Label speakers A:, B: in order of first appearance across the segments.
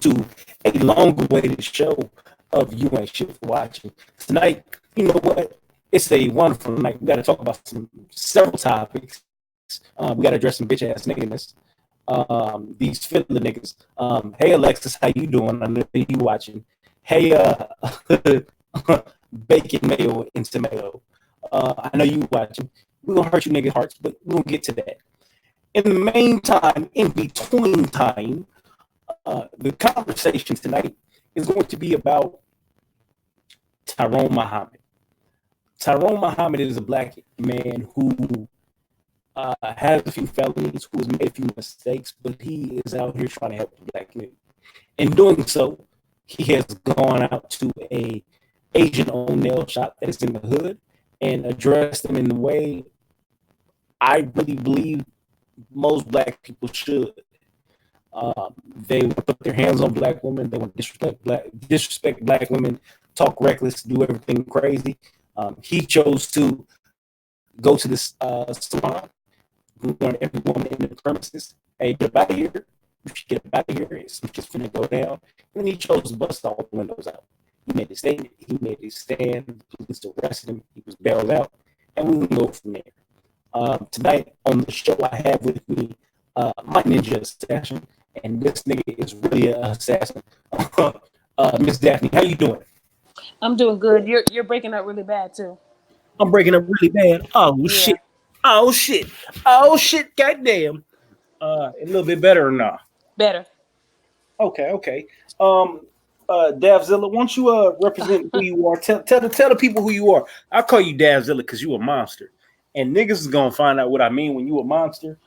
A: to a long-awaited show of You Ain't Shit for Watching. Tonight, you know what? It's a wonderful night. We got to talk about several topics. We got to address some bitch-ass niggas. These fiddler niggas. Hey, Alexis, how you doing? I know you watching. Hey, bacon mayo and tomato. I know you watching. We're going to hurt you niggas' hearts, but we'll get to that. In the meantime, in between time, the conversation tonight is going to be about Tyrone Muhammad. Tyrone Muhammad is a black man who has a few felonies, who has made a few mistakes, but he is out here trying to help the black community. In doing so, he has gone out to a Asian-owned nail shop that is in the hood and addressed them in the way I really believe most black people should. They want to put their hands on black women. They want to disrespect black women, talk reckless, do everything crazy. He chose to go to this salon, warn every woman in the premises, "Hey, get out of here! You should get out of here. It's just finna go down." And then he chose to bust all the windows out. He made his statement. He made his stand. The police arrested him. He was bailed out, and we can go from there. Tonight on the show, I have with me my ninja assassin, and this nigga is really an assassin. Miss Daphne, how you doing?
B: I'm doing good. You're breaking up really bad too.
A: I'm breaking up really bad. Oh
B: Yeah,
A: shit! Oh shit! Oh shit! Goddamn! A little bit better or not?
B: better.
A: Okay, okay. Um, Davzilla, why don't you represent who you are? Tell the people who you are. I call you Davzilla because you a monster, and niggas is gonna find out what I mean when you a monster.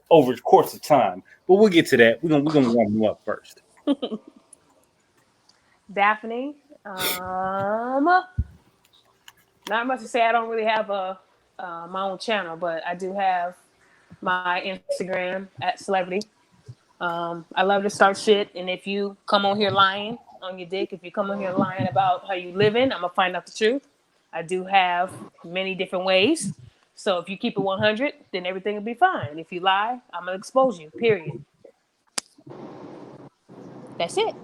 A: Over the course of time, but we'll get to that. We're gonna warm you up first.
B: Daphne. Not much to say. I don't really have a my own channel, but I do have my Instagram at celebrity. I love to start shit, and if you come on here lying on your dick, if you come on here lying about how you living, I'm gonna find out the truth. I do have many different ways. So if you keep it 100, then everything will be fine. If you lie, I'm gonna expose you. Period. That's it.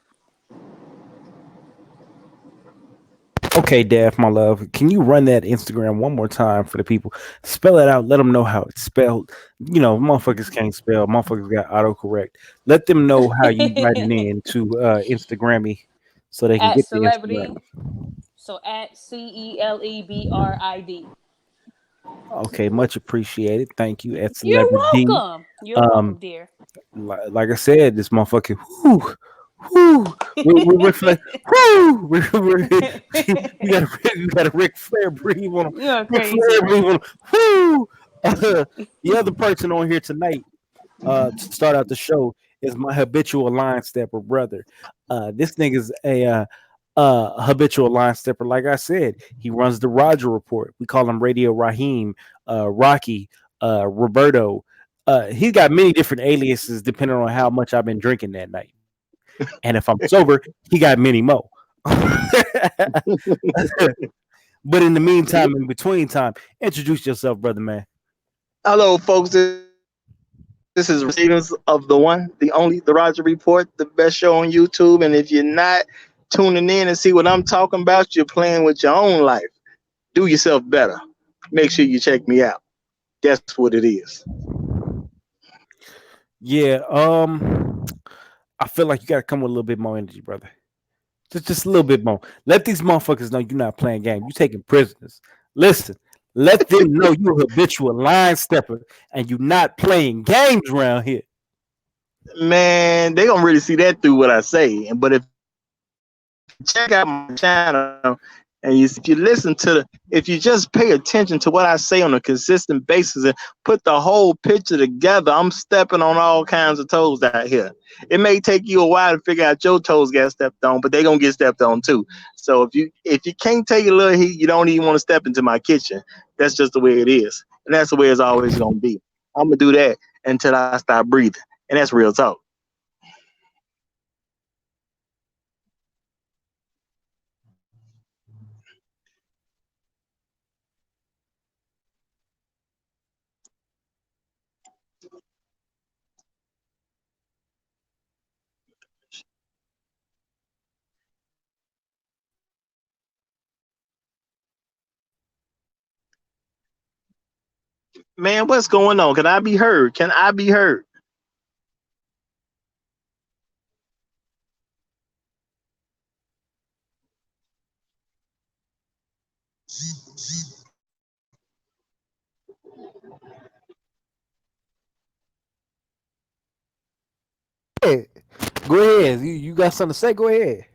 A: Okay, Dav, my love, can you run that Instagram one more time for the people? Spell it out. Let them know how it's spelled. You know, motherfuckers can't spell. Motherfuckers got autocorrect. Let them know how you writing in to Instagrammy so they can
B: At
A: get the Instagram.
B: celebrity. So at CELEBRID.
A: Okay, much appreciated. Thank you. At
B: You're
A: Celebrity.
B: welcome. You're welcome,
A: Um,
B: dear.
A: like I said, this motherfucker. Whoo, whoo. We're reflect. Whoo, we got a Ric Flair breathe on him.
B: You're
A: Ric Flair
B: crazy.
A: breathe on him. Whoo. The other person on here tonight, to start out the show, is my habitual line stepper brother. This nigga's a habitual line stepper. Like I said, he runs the Roger Report. We call him Radio Raheem, Rocky, Roberto. He's got many different aliases depending on how much I've been drinking that night. And if I'm sober, he got many more. But in the meantime, in between time, introduce yourself, brother man.
C: Hello, folks. This is Stevens of the one, the only, the Roger Report, the best show on YouTube. And if you're not tuning in and see what I'm talking about, you're playing with your own life. Do yourself better. Make sure you check me out. That's what it is.
A: Yeah, I feel like you gotta come with a little bit more energy, brother. Just a little bit more. Let these motherfuckers know you're not playing games. You taking prisoners. Listen, let them know you're a habitual line stepper and you're not playing games around here.
C: Man, they gonna really see that through what I say. But if you check out my channel and if you listen to if you just pay attention to what I say on a consistent basis and put the whole picture together, I'm stepping on all kinds of toes out here. It may take you a while to figure out your toes got stepped on, but they gonna get stepped on too. So if you can't take a little heat, you don't even want to step into my kitchen. That's just the way it is, and that's the way it's always gonna be. I'm gonna do that until I stop breathing, and that's real talk. Man, what's going on? Can I be heard? Can I be heard?
A: Hey, go ahead. You got something to say? Go ahead.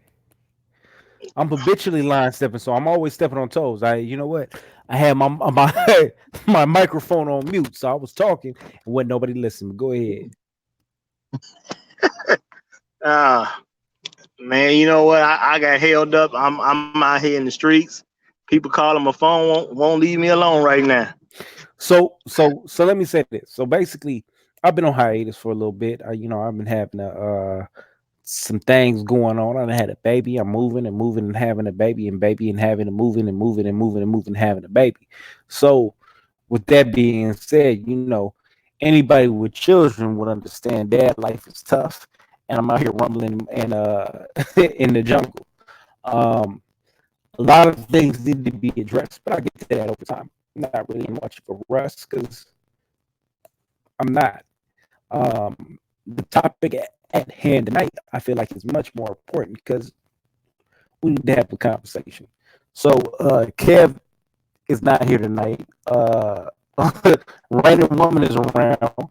A: I'm habitually line stepping, so I'm always stepping on toes. You know what? I had my my microphone on mute, so I was talking and wasn't nobody listening. Go ahead.
C: Ah, man, you know what? I got held up. I'm out here in the streets. People calling my phone won't leave me alone right now.
A: So let me say this. So basically, I've been on hiatus for a little bit. I've been having some things going on. I done had a baby. I'm moving and moving and having a baby and having a moving and moving and moving and moving and having a baby. So with that being said, anybody with children would understand dad life is tough, and I'm out here rumbling and in the jungle. Um, a lot of things need to be addressed, but I get to that over time. I'm not really in much of a rush because I'm not. The topic at hand tonight, I feel like is much more important because we need to have a conversation. So, Kev is not here tonight. Random woman is around,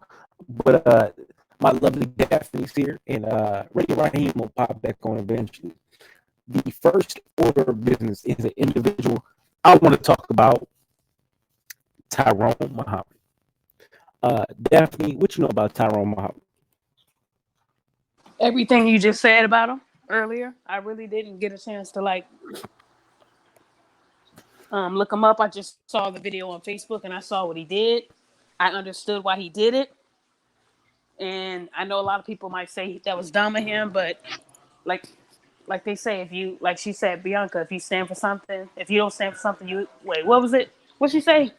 A: but my lovely Daphne's here, and Radio Raheem will pop back on eventually. The first order of business is an individual I want to talk about, Tyrone Muhammad. Daphne, what you know about Tyrone Muhammad?
B: Everything you just said about him earlier, I really didn't get a chance to like look him up. I just saw the video on Facebook and I saw what he did. I understood why he did it, and I know a lot of people might say that was dumb of him, but like like they say, if you like she said, Bianca, if you stand for something, if you don't stand for something, you wait. What was it? What she say?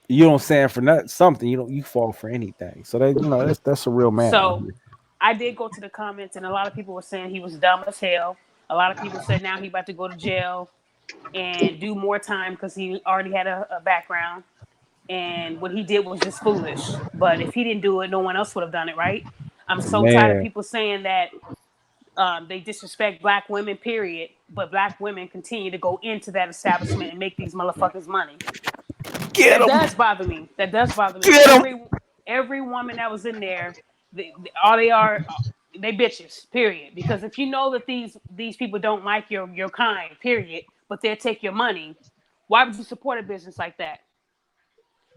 A: You don't stand for not something. You fall for anything. So that that's a real man out
B: So
A: here.
B: I did go to the comments, and a lot of people were saying he was dumb as hell. A lot of people said now he about to go to jail and do more time because he already had a background. And what he did was just foolish. But if he didn't do it, no one else would have done it, right? I'm so tired of
A: Man,
B: people saying that they disrespect black women, period. But black women continue to go into that establishment and make these motherfuckers money.
A: get
B: That
A: him,
B: does bother me. That does bother me.
A: get him.
B: Every woman that was in there, all they are, they bitches. Period. Because if you know that these people don't like your kind, period, but they'll take your money, why would you support a business like that?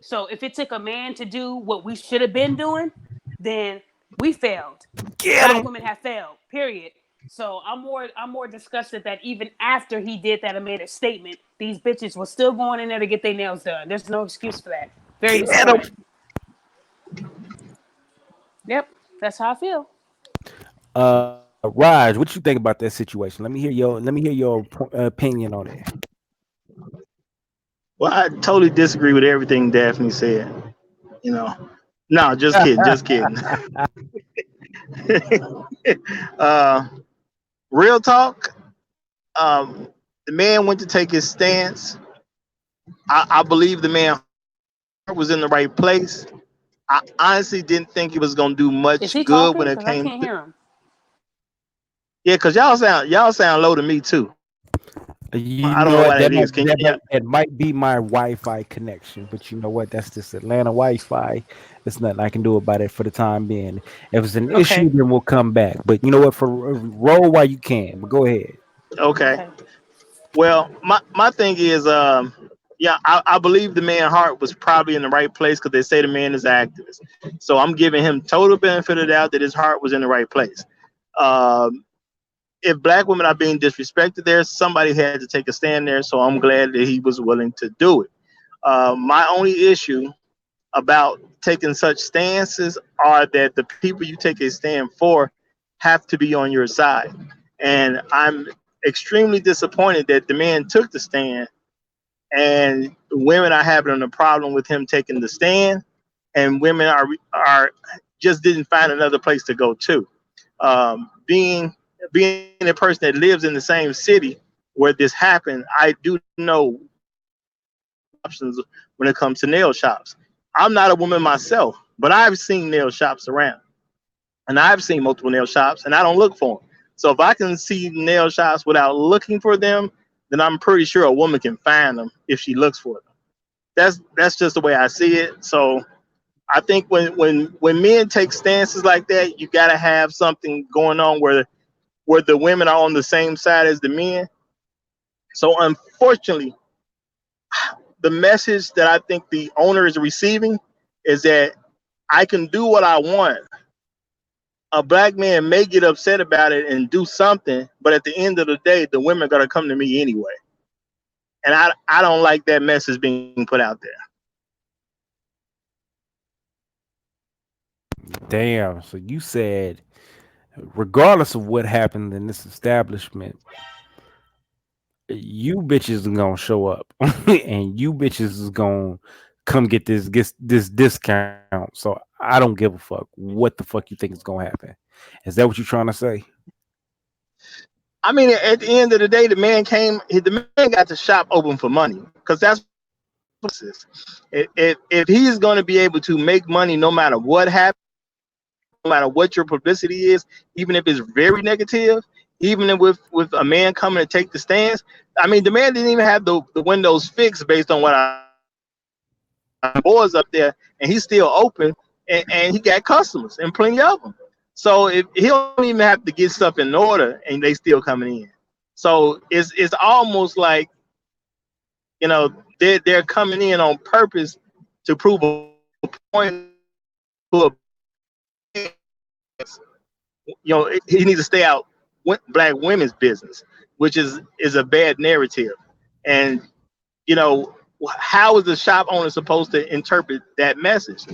B: So if it took a man to do what we should have been doing, then we failed.
A: Get
B: Black
A: him.
B: women have failed. Period. So I'm more disgusted that even after he did that and made a statement, these bitches were still going in there to get their nails done. There's no excuse for that. Very
A: Get him.
B: disappointing. Yep, that's how I feel.
A: Raj, what you think about that situation? Let me hear your opinion on it.
C: Well, I totally disagree with everything Daphne said. You know, no, just kidding, just kidding. uh, Real talk. Um, the man went to take his stance. I believe the man was in the right place. I honestly didn't think he was gonna do
B: Is
C: much
B: he
C: good
B: talking?
C: when it
B: Because I
C: came
B: can't
C: to.
B: hear him.
C: Yeah, cause y'all sound low to me too.
A: You
C: I don't
A: know
C: know
A: what?
C: why that is. Can
A: That
C: you?
A: might be my Wi-Fi connection, but you know what? That's this Atlanta Wi-Fi. There's nothing I can do about it for the time being. If it's an issue,
B: Okay.
A: then we'll come back. But you know what? For roll while you can. But go ahead.
C: Okay.
B: Okay.
C: Well, my thing is, yeah, I believe the man heart was probably in the right place because they say the man is an activist. So I'm giving him total benefit of the doubt that his heart was in the right place. Um, if black women are being disrespected there, somebody had to take a stand there. So I'm glad that he was willing to do it. My only issue about taking such stances are that the people you take a stand for have to be on your side. And I'm extremely disappointed that the man took the stand and women are having a problem with him taking the stand and women are just didn't find another place to go to. Being a person that lives in the same city where this happened, I do know options when it comes to nail shops. I'm not a woman myself, but I've seen nail shops around, and I've seen multiple nail shops, and I don't look for them. So if I can see nail shops without looking for them, then I'm pretty sure a woman can find them if she looks for them. That's just the way I see it. So I think when men take stances like that, you got to have something going on where the women are on the same side as the men. So unfortunately, the message that I think the owner is receiving is that I can do what I want. A black man may get upset about it and do something, but at the end of the day, the women are gonna come to me anyway. And I don't like that message being put out there.
D: Damn. So you said, regardless of what happened in this establishment, you bitches are gonna show up, and you bitches is gonna come get this discount. So I don't give a fuck what the fuck you think is gonna happen. Is that what you're trying to say?
C: I mean, at the end of the day, the man got the shop open for money because that's what it is. If he's going to be able to make money no matter what happens, no matter what your publicity is, even if it's very negative, even if with a man coming to take the stands. I mean, the man didn't even have the windows fixed based on what I boards up there, and he's still open, and he got customers and plenty of them. So if he don't even have to get stuff in order, and they still coming in. So it's almost like, you know, they're coming in on purpose to prove a point to a, you know, he needs to stay out black women's business, which is a bad narrative. And you know, how is the shop owner supposed to interpret that message?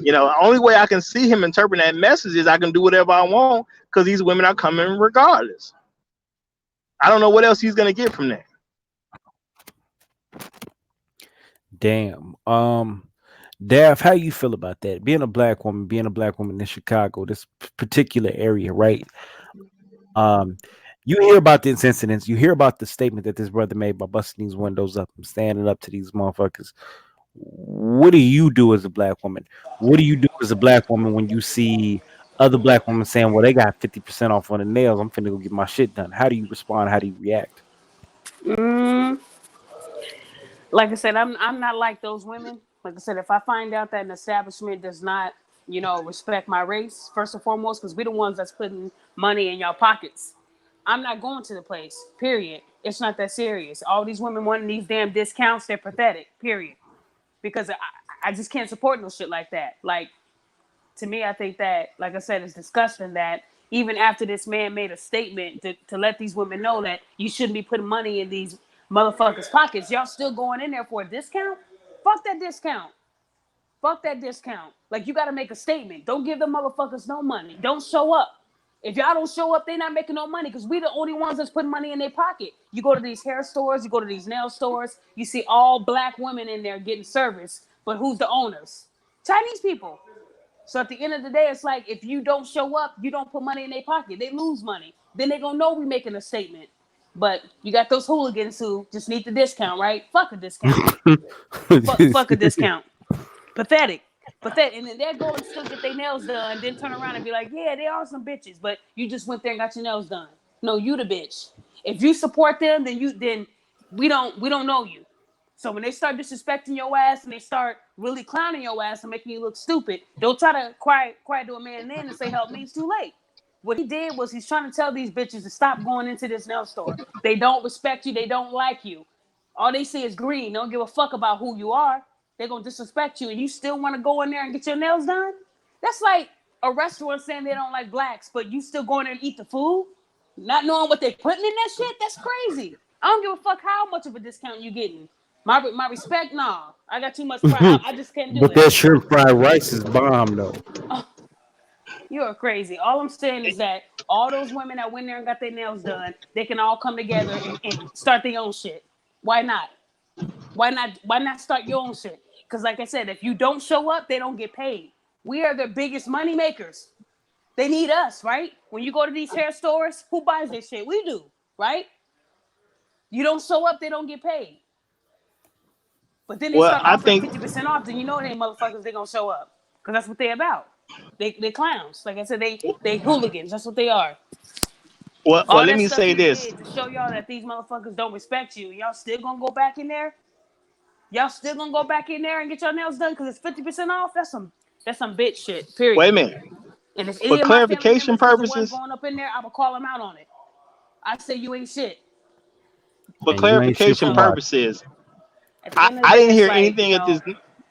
C: You know, the only way I can see him interpreting that message is I can do whatever I want because these women are coming regardless. I don't know what else he's gonna get from that.
D: Damn. Dav, how you feel about that? Being a black woman in Chicago, this particular area, right? Um, you hear about these incidents. You hear about the statement that this brother made by busting these windows up and standing up to these motherfuckers. What do you do as a black woman? What do you do as a black woman when you see other black women saying, "Well, they got 50% off on the nails. I'm finna go get my shit done." How do you respond? How do you react?
B: Mm, like I said, I'm not like those women. Like I said, if I find out that an establishment does not, respect my race first and foremost, because we're the ones that's putting money in y'all pockets, I'm not going to the place. Period. It's not that serious. All these women wanting these damn discounts, they're pathetic. Period. Because I just can't support no shit like that. Like, to me, I think that, like I said, it's disgusting that even after this man made a statement to let these women know that you shouldn't be putting money in these motherfuckers' pockets, y'all still going in there for a discount? Fuck that discount. Fuck that discount. Like, you got to make a statement. Don't give them motherfuckers no money. Don't show up. If y'all don't show up, they're not making no money because we the only ones that's putting money in their pocket. You go to these hair stores, you go to these nail stores, you see all black women in there getting service, but who's the owners? Chinese people. So at the end of the day, it's like if you don't show up, you don't put money in their pocket. They lose money. Then they gonna know we making a statement. But you got those hooligans who just need the discount, right? Fuck a discount. Fuck a discount. Pathetic. Pathetic. And then they're going to still get their nails done, then turn around and be like, yeah, they are some bitches, but you just went there and got your nails done. No, you the bitch. If you support them, then we don't know you. So when they start disrespecting your ass and they start really clowning your ass and making you look stupid, don't try to cry to a man then and say help me. It's too late. What he did was he's trying to tell these bitches to stop going into this nail store. They don't respect you. They don't like you. All they see is green. They don't give a fuck about who you are. They're going to disrespect you and you still want to go in there and get your nails done? That's like a restaurant saying they don't like blacks, but you still going there and eat the food? Not knowing what they're putting in that shit? That's crazy. I don't give a fuck how much of a discount you getting. My respect, nah. I got too much pride. I just can't do
D: But
B: it.
D: that shrimp fried rice is bomb though.
B: Oh, you're crazy. All I'm saying is that all those women that went there and got their nails done, they can all come together and start their own shit. Why not? Why not start your own shit? Because like I said, if you don't show up, they don't get paid. We are their biggest money makers. They need us, right? When you go to these hair stores, who buys this shit? We do, right? You don't show up, they don't get paid. But then they
C: Well,
B: start
C: I
B: offering
C: think
B: 50% off, then you know they motherfuckers they gonna show up. Because that's what they about. They clowns. Like I said, they hooligans. That's what they are.
C: well
B: All
C: let
B: that
C: me
B: stuff
C: say
B: you
C: this.
B: did to show y'all that these motherfuckers don't respect you. Y'all still gonna go back in there? Y'all still gonna go back in there and get your nails done because it's 50% off? That's some bitch shit.
C: Wait a
B: Period.
C: minute.
B: And if
C: For
B: any of my family
C: clarification
B: members was the ones
C: purposes,
B: going up in there, I would call them out on it. I say you ain't shit.
C: for
D: And you ain't shit
C: clarification
D: for
B: So
D: watch.
C: purposes,
B: at the end of the
C: I
B: day,
C: didn't
B: it's
C: hear
B: like,
C: anything at this.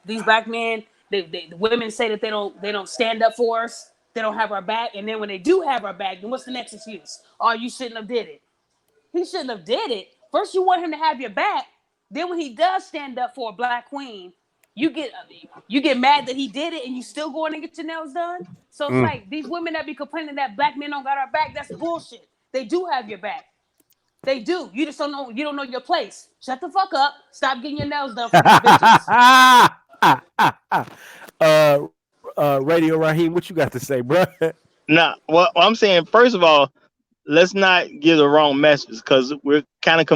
B: these black men, the women say that they don't stand up for us. They don't have our back. And then when they do have our back, then what's the next excuse? Oh, you shouldn't have did it. He shouldn't have did it. First, you want him to have your back. Then, when he does stand up for a black queen, you get mad that he did it, and you still going and get your nails done. So it's
D: Mm.
B: like these women that be complaining that black men don't got our back. That's bullshit. They do have your back. They do. You just don't know. You don't know your place. Shut the fuck up. Stop getting your nails done for these bitches.
D: Radio Raheem, what you got to say, bro?
C: Nah, well, I'm saying first of all, let's not give the wrong message because we're kind of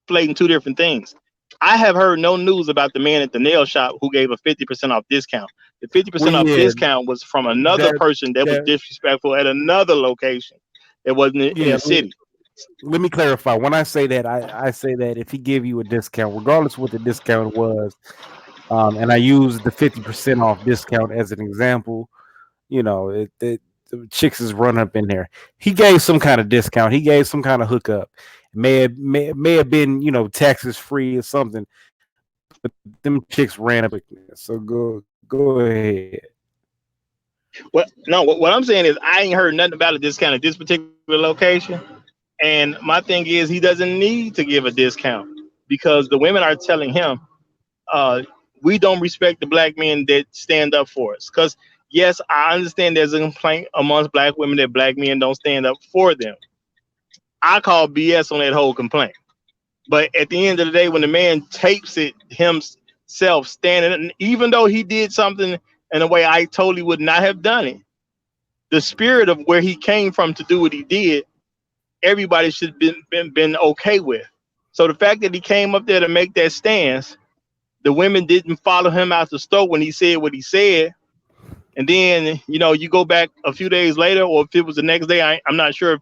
C: conflating two different things. I have heard no news about the man at the nail shop who gave a 50% off discount. The
D: Well,
C: 50% off
D: yeah,
C: discount was from another
D: that
C: person that was
D: that
C: disrespectful at another location. It wasn't in
D: yeah.
C: the city.
D: Let me clarify. When I say that, I say that if he give you a discount, regardless of what the discount was, and I use the 50% off discount as an example, the chicks is run up in there. He gave some kind of discount. He gave some kind of hookup. May have been taxes free or something. But them chicks ran up. So go ahead.
C: Well, no, what I'm saying is I ain't heard nothing about a discount at this particular location. And my thing is he doesn't need to give a discount because the women are telling him, uh, we don't respect the black men that stand up for us. Because yes, I understand there's a complaint amongst black women that black men don't stand up for them. I call BS on that whole complaint. But at the end of the day, when the man tapes it himself standing, and even though he did something in a way I totally would not have done it, the spirit of where he came from to do what he did, everybody should have been okay with. So the fact that he came up there to make that stance, the women didn't follow him out the store when he said what he said. And then, you go back a few days later, or if it was the next day, I'm not sure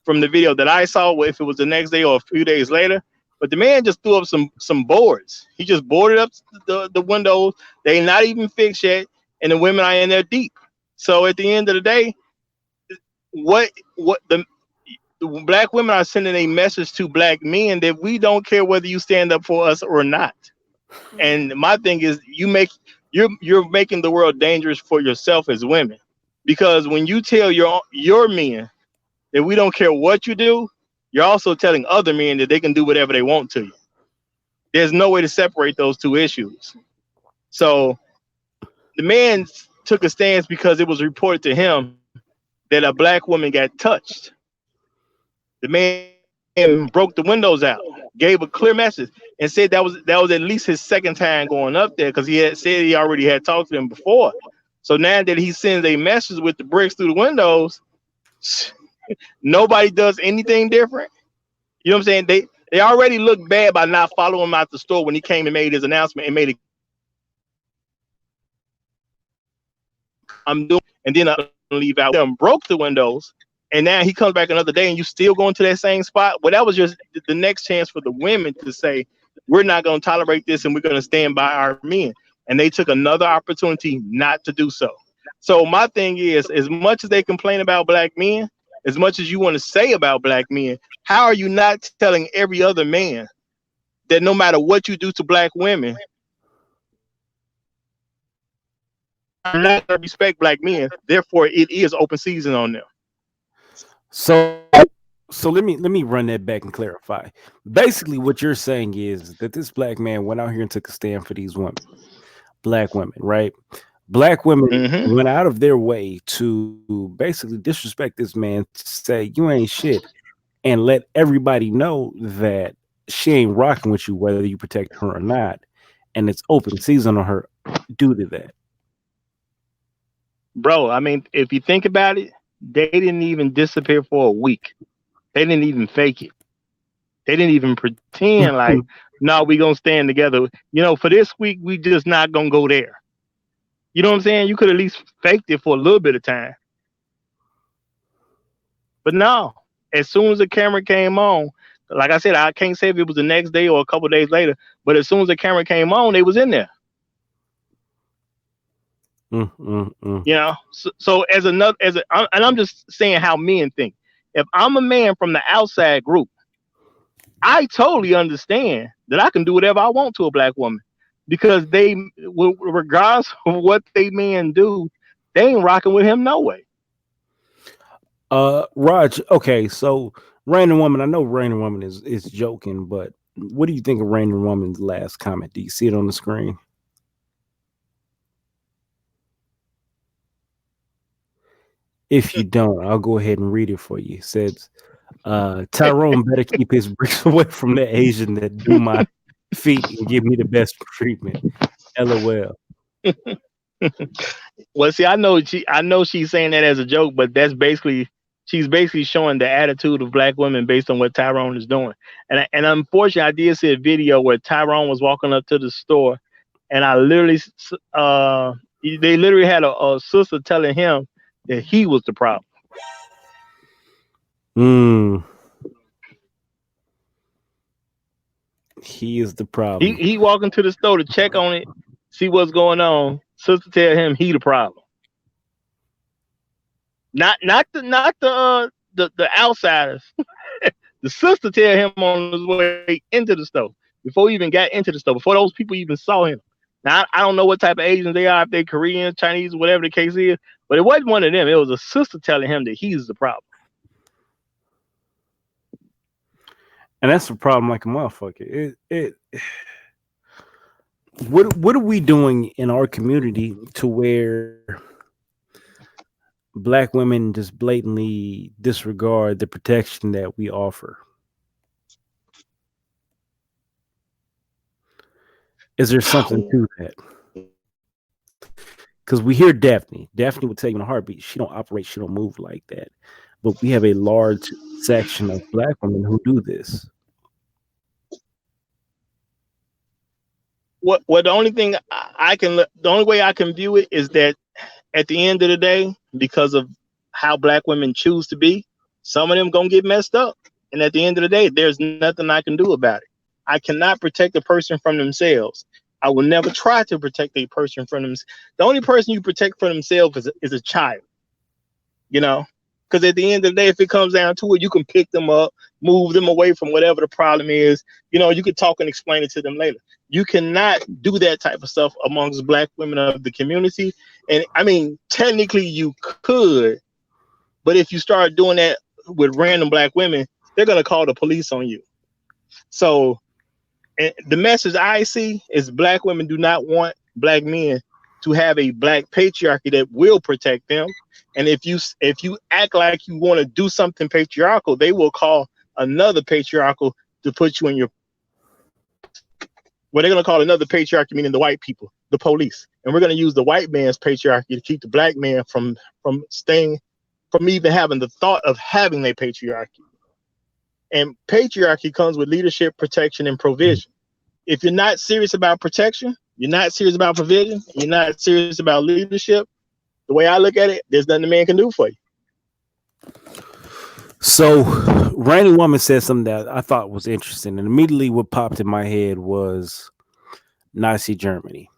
C: from the video that I saw, if it was the next day or a few days later. But the man just threw up some boards. He just boarded up the windows. They not even fixed yet, and the women are in there deep. So at the end of the day, what the black women are sending a message to black men that we don't care whether you stand up for us or not. And my thing is, you're making the world dangerous for yourself as women, because when you tell your men that we don't care what you do, you're also telling other men that they can do whatever they want to you. There's no way to separate those two issues. So the man took a stance because it was reported to him that a black woman got touched. The man broke the windows out, gave a clear message, and said that was at least his second time going up there because he had said he already had talked to them before. So now that he sends a message with the bricks through the windows, nobody does anything different. You know what I'm saying? They already look bad by not following him out the store when he came and made his announcement and made it I'm doing, and then I leave out. Them broke the windows, and now he comes back another day, and you still going to that same spot. Well, that was just the next chance for the women to say, "We're not going to tolerate this, and we're going to stand by our men." And they took another opportunity not to do so. So my thing is, as much as they complain about black men, as much as you want to say about black men, how are you not telling every other man that no matter what you do to black women, are not going to respect black men? Therefore, it is open season on them.
D: So let me run that back and clarify. Basically, what you're saying is that this black man went out here and took a stand for these women, black women, right? Black women
C: Mm-hmm.
D: went out of their way to basically disrespect this man, to say you ain't shit, and let everybody know that she ain't rocking with you, whether you protect her or not, and it's open season on her due to that.
C: Bro, I mean, if you think about it, they didn't even disappear for a week. They didn't even fake it. They didn't even pretend like, No, we gonna stand together. For this week, we just not gonna go there. You know what I'm saying? You could at least faked it for a little bit of time. But no, as soon as the camera came on, like I said, I can't say if it was the next day or a couple days later, but as soon as the camera came on, they was in there.
D: Mm, mm, mm.
C: So and I'm just saying how men think. If I'm a man from the outside group, I totally understand that I can do whatever I want to a black woman because regardless of what they men do, they ain't rocking with him no way.
D: Raj. Okay, so Random Woman. I know Random Woman is joking, but what do you think of Random Woman's last comment? Do you see it on the screen? If you don't, I'll go ahead and read it for you. It says, Tyrone better keep his bricks away from the Asian that do my feet and give me the best treatment. LOL.
C: Well, see, I know she's saying that as a joke, but she's basically showing the attitude of black women based on what Tyrone is doing. And unfortunately, I did see a video where Tyrone was walking up to the store, and they literally had a sister telling him that he was the problem.
D: Mm, he is the
C: He
D: problem.
C: he walking to the store to check on it, see what's going on. Sister tell him he the problem. Not the outsiders. The sister tell him on his way into the store before he even got into the store, before those people even saw him. Now I don't know what type of Asians they are, if they Korean, Chinese, whatever the case is, but it wasn't one of them. It was a sister telling him that he's the problem.
D: And that's the problem like a motherfucker. What are we doing in our community to where black women just blatantly disregard the protection that we offer? Is there something to that? Because we hear Daphne. Daphne would tell you in a heartbeat, she don't operate, she don't move like that. But we have a large section of black women who do this.
C: The only way I can view it is that at the end of the day, because of how black women choose to be, some of them gonna get messed up. And at the end of the day, there's nothing I can do about it. I cannot protect a person from themselves. I will never try to protect a person from them. The only person you protect from themselves is a child. You know, because at the end of the day, if it comes down to it, you can pick them up, move them away from whatever the problem is. You could talk and explain it to them later. You cannot do that type of stuff amongst black women of the community. And I mean, technically you could, but if you start doing that with random black women, they're going to call the police on you. So the message I see is black women do not want black men to have a black patriarchy that will protect them. And if you act like you want to do something patriarchal, they will call another patriarchal to put you in your place. Well, they're going to call another patriarchy, meaning the white people, the police. And we're going to use the white man's patriarchy to keep the black man from even having the thought of having a patriarchy. And patriarchy comes with leadership, protection, and provision. If you're not serious about protection, you're not serious about provision, you're not serious about leadership, the way I look at it, there's nothing a man can do for you.
D: So, Randy Woman said something that I thought was interesting, and immediately what popped in my head was Nazi Germany.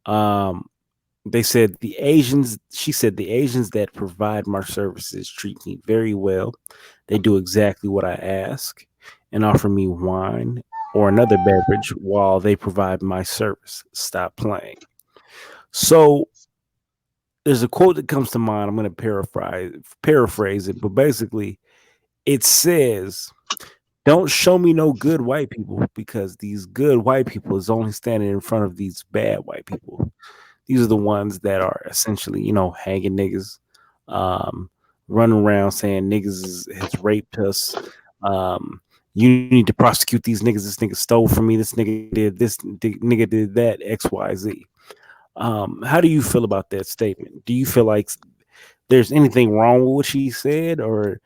D: They said the Asians. She said the Asians that provide my services treat me very well. They do exactly what I ask and offer me wine or another beverage while they provide my service. Stop playing. So there's a quote that comes to mind. I'm going to paraphrase it, but basically it says, "Don't show me no good white people because these good white people is only standing in front of these bad white people. These are the ones that are essentially, hanging niggas, running around saying has raped us. You need to prosecute these niggas. This nigga stole from me. This nigga did this. Nigga did that. XYZ." How do you feel about that statement? Do you feel like there's anything wrong with what she said, or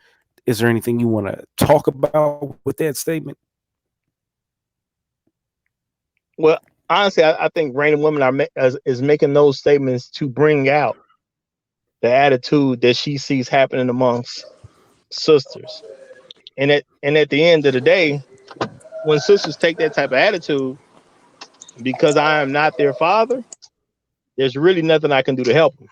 D: is there anything you want to talk about with that statement?
C: Well, honestly, I think random women is making those statements to bring out the attitude that she sees happening amongst sisters. And at the end of the day, when sisters take that type of attitude, because I am not their father, there's really nothing I can do to help them.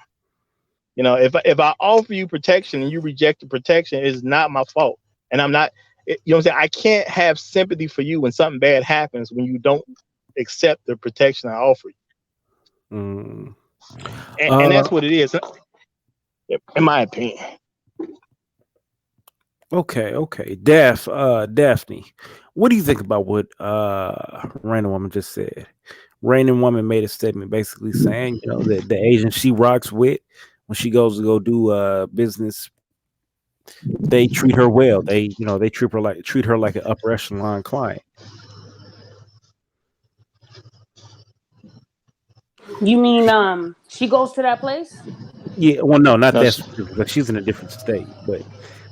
C: If I offer you protection and you reject the protection, it's not my fault. And I'm not, you know what I'm saying? I can't have sympathy for you when something bad happens when you don't accept the protection I offer you.
D: Mm.
C: And
D: Uh,
C: that's what it is, in my opinion.
D: okay. Daphne, what do you think about what Random Woman just said? Random Woman made a statement basically saying, that the agent she rocks with when she goes to go do business, they treat her well. They treat her like an upper echelon client.
B: You mean she goes to that place?
D: Yeah, well, no, not
C: No,
D: that specific, because she's in a different state. But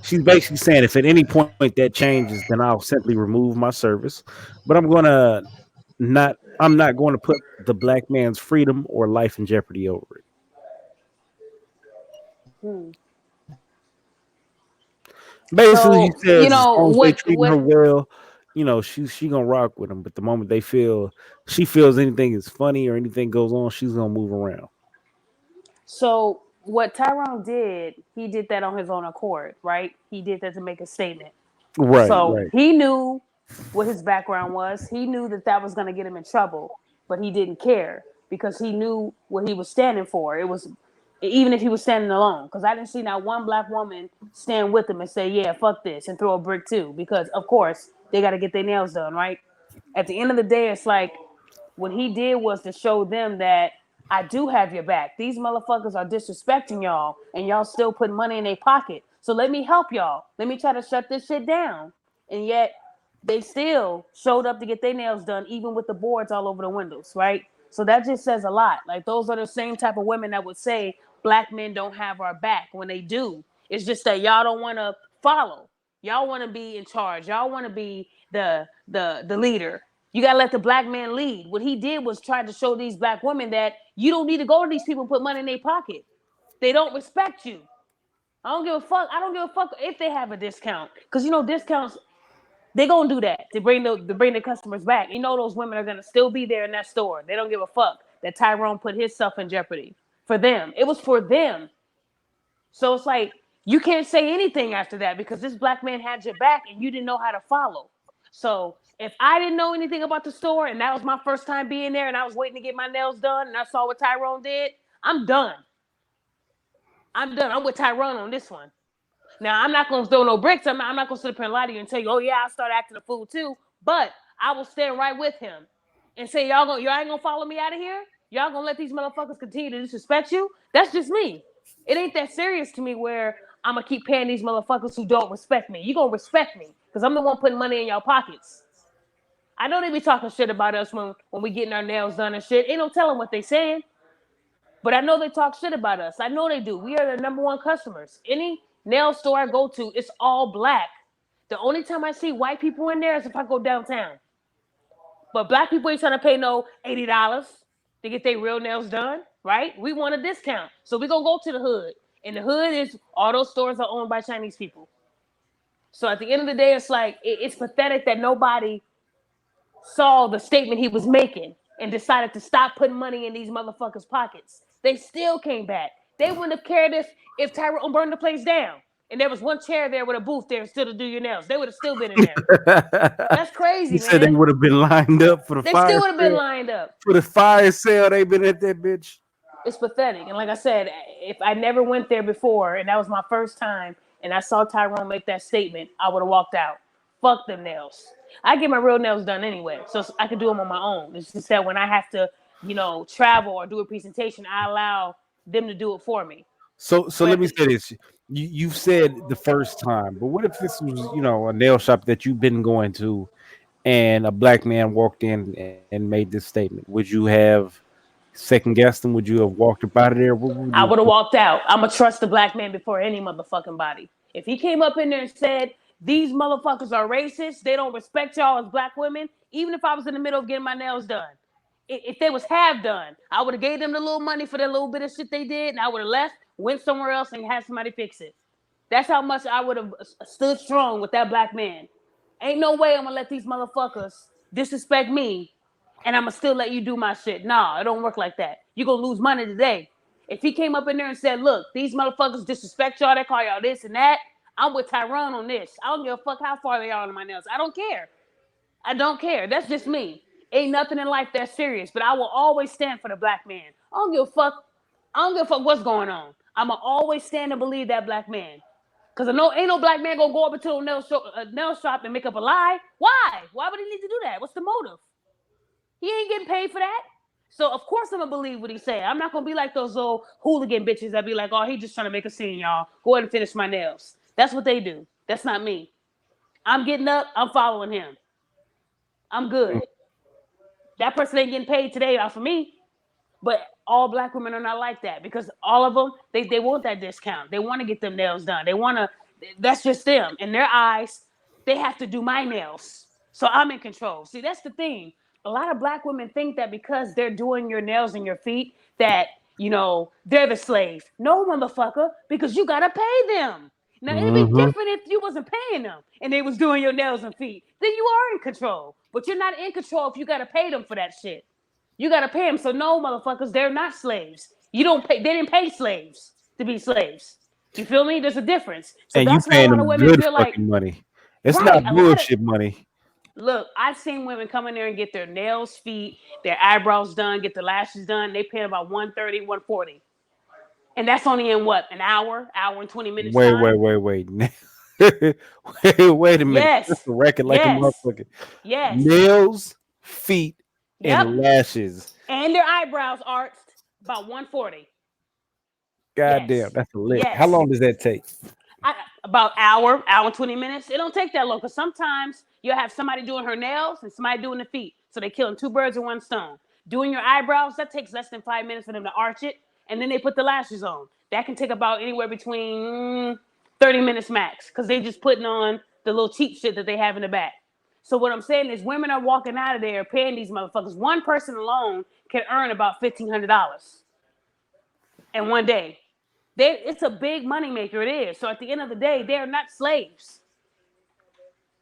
D: she's basically saying if at any point that changes, then I'll simply remove my service. But I'm not going to put the black man's freedom or life in jeopardy over it.
B: Hmm.
D: Basically, he
B: So
D: says as long as they treating her
B: what?
D: well, she gonna rock with them. But the moment she feels anything is funny or anything goes on, she's gonna move around.
B: So what Tyrone did, he did that on his own accord, right? He did that to make a statement.
D: Right,
B: So
D: right.
B: he knew what his background was. He knew that that was going to get him in trouble, but he didn't care because he knew what he was standing for. It was even if he was standing alone, because I didn't see not one black woman stand with him and say, "Yeah, fuck this," and throw a brick too. Because of course they got to get their nails done, right? At the end of the day, it's like what he did was to show them that I do have your back. These motherfuckers are disrespecting y'all, and y'all still putting money in their pocket. So let me help y'all. Let me try to shut this shit down. And yet, they still showed up to get their nails done, even with the boards all over the windows, right? So that just says a lot. Like, those are the same type of women that would say black men don't have our back when they do. It's just that y'all don't want to follow. Y'all want to be in charge. Y'all want to be the leader. You gotta let the black man lead. What he did was try to show these black women that you don't need to go to these people and put money in their pocket. They don't respect you. I don't give a fuck. I don't give a fuck if they have a discount, because discounts they gonna do that to bring the customers back. Those women are gonna still be there in that store. They don't give a fuck that Tyrone put himself in jeopardy for them. It was for them. So it's like you can't say anything after that because this black man had your back and you didn't know how to follow. So if I didn't know anything about the store and that was my first time being there and I was waiting to get my nails done and I saw what Tyrone did, I'm done. I'm done. I'm with Tyrone on this one. Now I'm not gonna throw no bricks. I'm not gonna sit up here and lie to you and tell you, oh yeah, I started acting a fool too. But I will stand right with him and say, y'all ain't gonna follow me out of here. Y'all gonna let these motherfuckers continue to disrespect you? That's just me. It ain't that serious to me where I'm gonna keep paying these motherfuckers who don't respect me. You gonna respect me because I'm the one putting money in y'all pockets. I know they be talking shit about us when we getting our nails done and shit. Ain't no telling what they saying. But I know they talk shit about us. I know they do. We are the number one customers. Any nail store I go to, it's all black. The only time I see white people in there is if I go downtown. But black people ain't trying to pay no $80 to get their real nails done, right? We want a discount. So we gonna go to the hood. And the hood is all those stores are owned by Chinese people. So at the end of the day, it's like it's pathetic that nobody saw the statement he was making and decided to stop putting money in these motherfuckers' pockets. They still came back. They wouldn't have cared if Tyrone burned the place down and there was one chair there with a booth there still to do your nails. They would have still been in there. That's
D: You
B: crazy,
D: said they
B: man.
D: would have been lined up for the
B: They
D: fire
B: still would have been
D: sale.
B: lined up.
D: For the fire sale, they been at that bitch.
B: It's pathetic. And like I said, if I never went there before and that was my first time and I saw Tyrone make that statement, I would have walked out. Fuck them nails. I get my real nails done anyway, so I can do them on my own. It's just that when I have to, travel or do a presentation, I allow them to do it for me.
D: So
B: But
D: let
B: at
D: me
B: the,
D: say this. You've said the first time, but what if this was, a nail shop that you've been going to and a black man walked in and made this statement? Would you have second guessed him? Would you have walked up out of there? What would
B: I
D: you?
B: would have walked out. I'm going to trust the black man before any motherfucking body. If he came up in there and said, these motherfuckers are racist, they don't respect y'all as black women, even if I was in the middle of getting my nails done, If they was half done, I would have gave them the little money for the little bit of shit they did, and I would have left, went somewhere else, and had somebody fix it. That's how much I would have stood strong with that black man. Ain't no way I'm gonna let these motherfuckers disrespect me, and I'm gonna still let you do my shit. Nah, it don't work like that. You gonna lose money today. If he came up in there and said, "Look, these motherfuckers disrespect y'all, they call y'all this and that," I'm with Tyrone on this. I don't give a fuck how far they are on my nails. I don't care. I don't care. That's just me. Ain't nothing in life that serious, but I will always stand for the black man. I don't give a fuck. I don't give a fuck what's going on. I'ma always stand and believe that black man. Cause I know ain't no black man gonna go up into a nail shop and make up a lie. Why? Why would he need to do that? What's the motive? He ain't getting paid for that. So of course I'm gonna believe what he said. I'm not gonna be like those old hooligan bitches that be like, "Oh, he just trying to make a scene, y'all. Go ahead and finish my nails." That's what they do. That's not me. I'm getting up. I'm following him. I'm good. That person ain't getting paid today off of me. But all black women are not like that because all of them, they want that discount. They want to get them nails done. They want to, that's just them. In their eyes, they have to do my nails. So I'm in control. See, that's the thing. A lot of black women think that because they're doing your nails and your feet, that, they're the slave. No, motherfucker, because you got to pay them. Now, it'd be
D: Mm-hmm.
B: different if you wasn't paying them and they was doing your nails and feet. Then you are in control. But you're not in control if you got to pay them for that shit. You gotta pay them. So no, motherfuckers, they're not slaves. You don't pay. They didn't pay slaves to be slaves. You feel me? There's a difference. So
D: And you
B: that's why a
D: paying
B: lot of
D: them
B: women
D: good
B: feel like,
D: fucking money. It's
B: right.
D: not
B: A lot of
D: bullshit money.
B: look, I've seen women come in there and get their nails, feet, their eyebrows done, get the lashes done. They pay about 130, 140, and that's only in what, an hour and 20 minutes
D: Wait, wait,
B: time.
D: wait, wait. Wait a minute. Just
B: Yes,
D: a record like a
B: yes,
D: motherfucker.
B: yes.
D: Nails, feet,
B: Yep.
D: and lashes.
B: And their eyebrows arched about 140.
D: God damn,
B: Yes,
D: that's a lick. How
B: yes.
D: long does that take?
B: About hour and 20 minutes. It don't take that long because sometimes you'll have somebody doing her nails and somebody doing the feet. So they're killing two birds with one stone. Doing your eyebrows, that takes less than 5 minutes for them to arch it. And then they put the lashes on. That can take about anywhere between 30 minutes max because they just putting on the little cheap shit that they have in the back. So what I'm saying is women are walking out of there paying these motherfuckers. One person alone can earn about $1,500 in one day. It's a big moneymaker. It is. So at the end of the day, they're not slaves.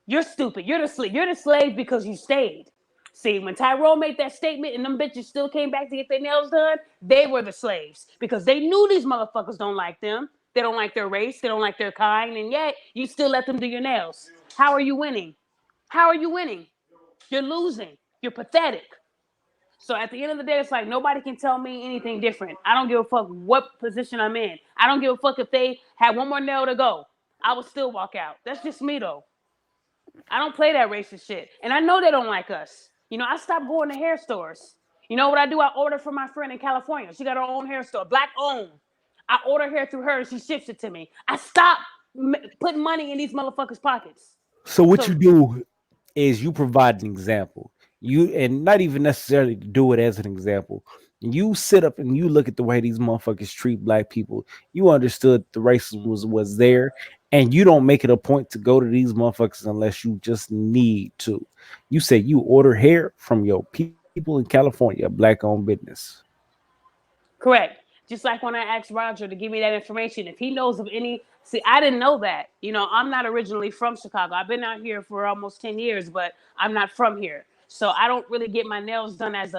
B: You're stupid. You're the slave because you stayed. See, when Tyrone made that statement and them bitches still came back to get their nails done, they were the slaves because they knew these motherfuckers don't like them. They don't like their race. They don't like their kind. And yet, you still let them do your nails. How are you winning? How are you winning? You're losing. You're pathetic. So at the end of the day, it's like nobody can tell me anything different. I don't give a fuck what position I'm in. I don't give a fuck if they had one more nail to go. I would still walk out. That's just me though. I don't play that racist shit. And I know they don't like us. I stopped going to hair stores. You know what I do? I order from my friend in California. She got her own hair store, black owned. I order hair through her and she ships it to me. I stopped putting money in these motherfuckers' pockets.
D: So what you
B: So
D: do is you provide an example. You and not even necessarily to do it as an example. You sit up and you look at the way these motherfuckers treat black people. You understood the racism was there, and you don't make it a point to go to these motherfuckers unless you just need to. You say you order hair from your people in California, black owned business.
B: correct. Just like when I asked Roger to give me that information, if he knows of any. See, I didn't know that. I'm not originally from Chicago. I've been out here for almost 10 years, but I'm not from here. So I don't really get my nails done as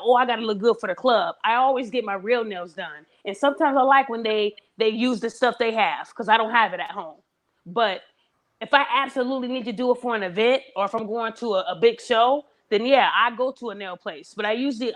B: oh, I got to look good for the club. I always get my real nails done. And sometimes I like when they use the stuff they have because I don't have it at home. But if I absolutely need to do it for an event or if I'm going to a big show, then yeah, I go to a nail place. But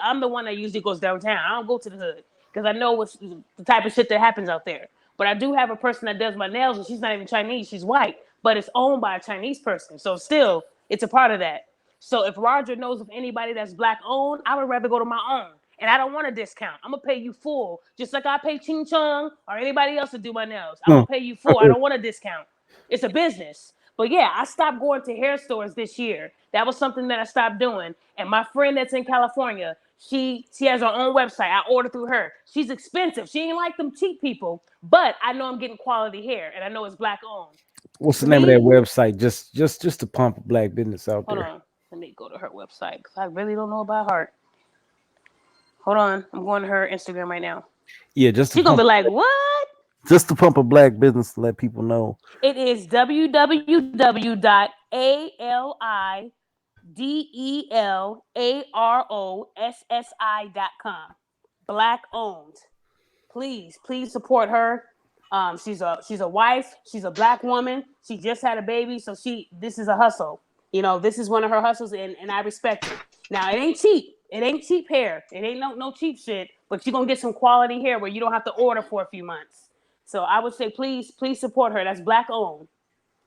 B: I'm the one that usually goes downtown. I don't go to the hood because I know what's the type of shit that happens out there. But I do have a person that does my nails, and she's not even Chinese. She's white, but it's owned by a Chinese person. So still, it's a part of that. So if Roger knows of anybody that's black owned, I would rather go to my own. And I don't want a discount. I'm gonna pay you full, just like I pay Ching Chung or anybody else to do my nails. I'm
D: Huh.
B: gonna pay you full. I don't want a discount. It's a business. But yeah, I stopped going to hair stores this year. That was something that I stopped doing. And my friend that's in California, she has her own website. I order through her. She's expensive. She ain't like them cheap people, but I know I'm getting quality hair and I know it's black owned.
D: What's the
B: To
D: name of that
B: me,
D: website? Just to pump black business out
B: hold
D: there.
B: on. Let me go to her website because I really don't know about heart. Hold on, I'm going to her Instagram right now.
D: Yeah,
B: She's gonna be like, "What?"
D: just to pump a black business to let people know.
B: It is www.ALIDELAROSSI.com. Black owned. Please support her. She's a wife. She's a black woman. She just had a baby, so this is a hustle. This is one of her hustles, and I respect it. Now it ain't cheap. It ain't cheap hair. It ain't no cheap shit. But you're gonna get some quality hair where you don't have to order for a few months. So I would say please support her. That's black owned.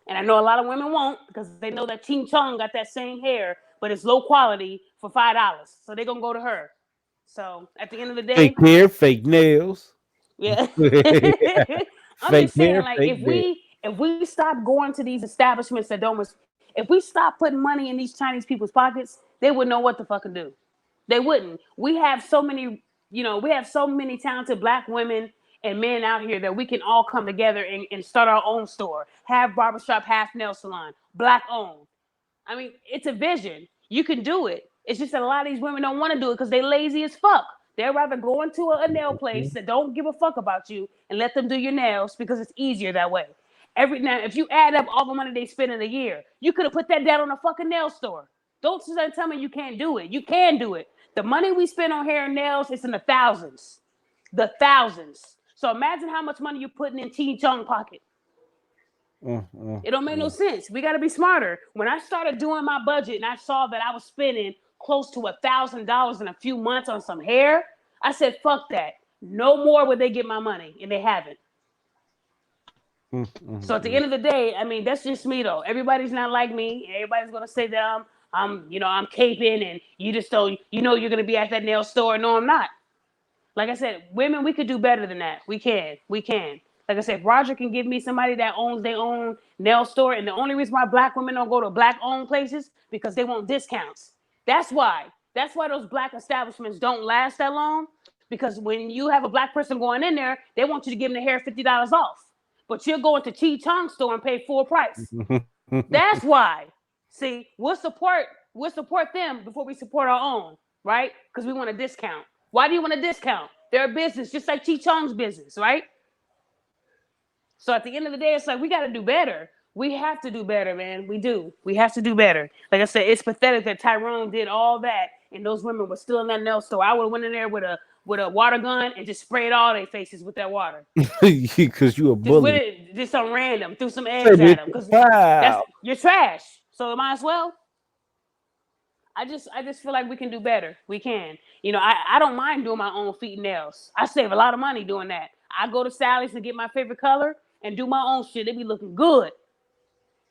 B: And I know a lot of women won't because they know that Ching Chong got that same hair, but it's low quality for $5. So they're gonna go to her. So at the end of the
D: Fake
B: day,
D: hair, fake nails.
B: yeah. I'm
D: Fake
B: just saying,
D: hair,
B: like,
D: fake nails.
B: if we stop going to these establishments that don't, if we stop putting money in these Chinese people's pockets, they wouldn't know what to fucking do. They wouldn't. We have so many, we have so many talented black women and men out here that we can all come together and start our own store, have barbershop, half nail salon, black owned. I mean, it's a vision. You can do it. It's just that a lot of these women don't want to do it because they lazy as fuck. They'd rather go into a nail place that don't give a fuck about you and let them do your nails because it's easier that way. Every now, if you add up all the money they spend in a year, you could have put that down on a fucking nail store. Don't tell me you can't do it. You can do it. The money we spend on hair and nails is in the thousands. The thousands. So imagine how much money you're putting in T Chong pocket. It don't make no sense. We got to be smarter. When I started doing my budget and I saw that I was spending close to $1,000 in a few months on some hair, I said, fuck that. No more would they get my money, and they haven't. So at the end of the day, I mean, that's just me though. Everybody's not like me. Everybody's gonna say that I'm caping, and you just don't, you're gonna be at that nail store. No, I'm not. Like I said, women, we could do better than that. We can. We can. Like I said, if Roger can give me somebody that owns their own nail store, and the only reason why black women don't go to black owned places because they want discounts. That's why. That's why those black establishments don't last that long. Because when you have a black person going in there, they want you to give them the hair $50 off. But you're going to Chi Chong store and pay full price. That's why. See, we'll support them before we support our own, right? Because we want a discount. Why do you want a discount? They're a business, just like Chi Chong's business, right? So at the end of the day, it's like we got to do better. We have to do better, man. We do. We have to do better. Like I said, it's pathetic that Tyrone did all that and those women were still in that nail store. I would have went in there with a water gun and just sprayed all their faces with that water.
D: Because you a
B: Just with
D: bully.
B: it, just some random, threw some
D: Say,
B: eggs at them because
D: wow.
B: you're trash. So it might as well. I just feel like we can do better. We can. I don't mind doing my own feet and nails. I save a lot of money doing that. I go to Sally's and get my favorite color and do my own shit. They be looking good.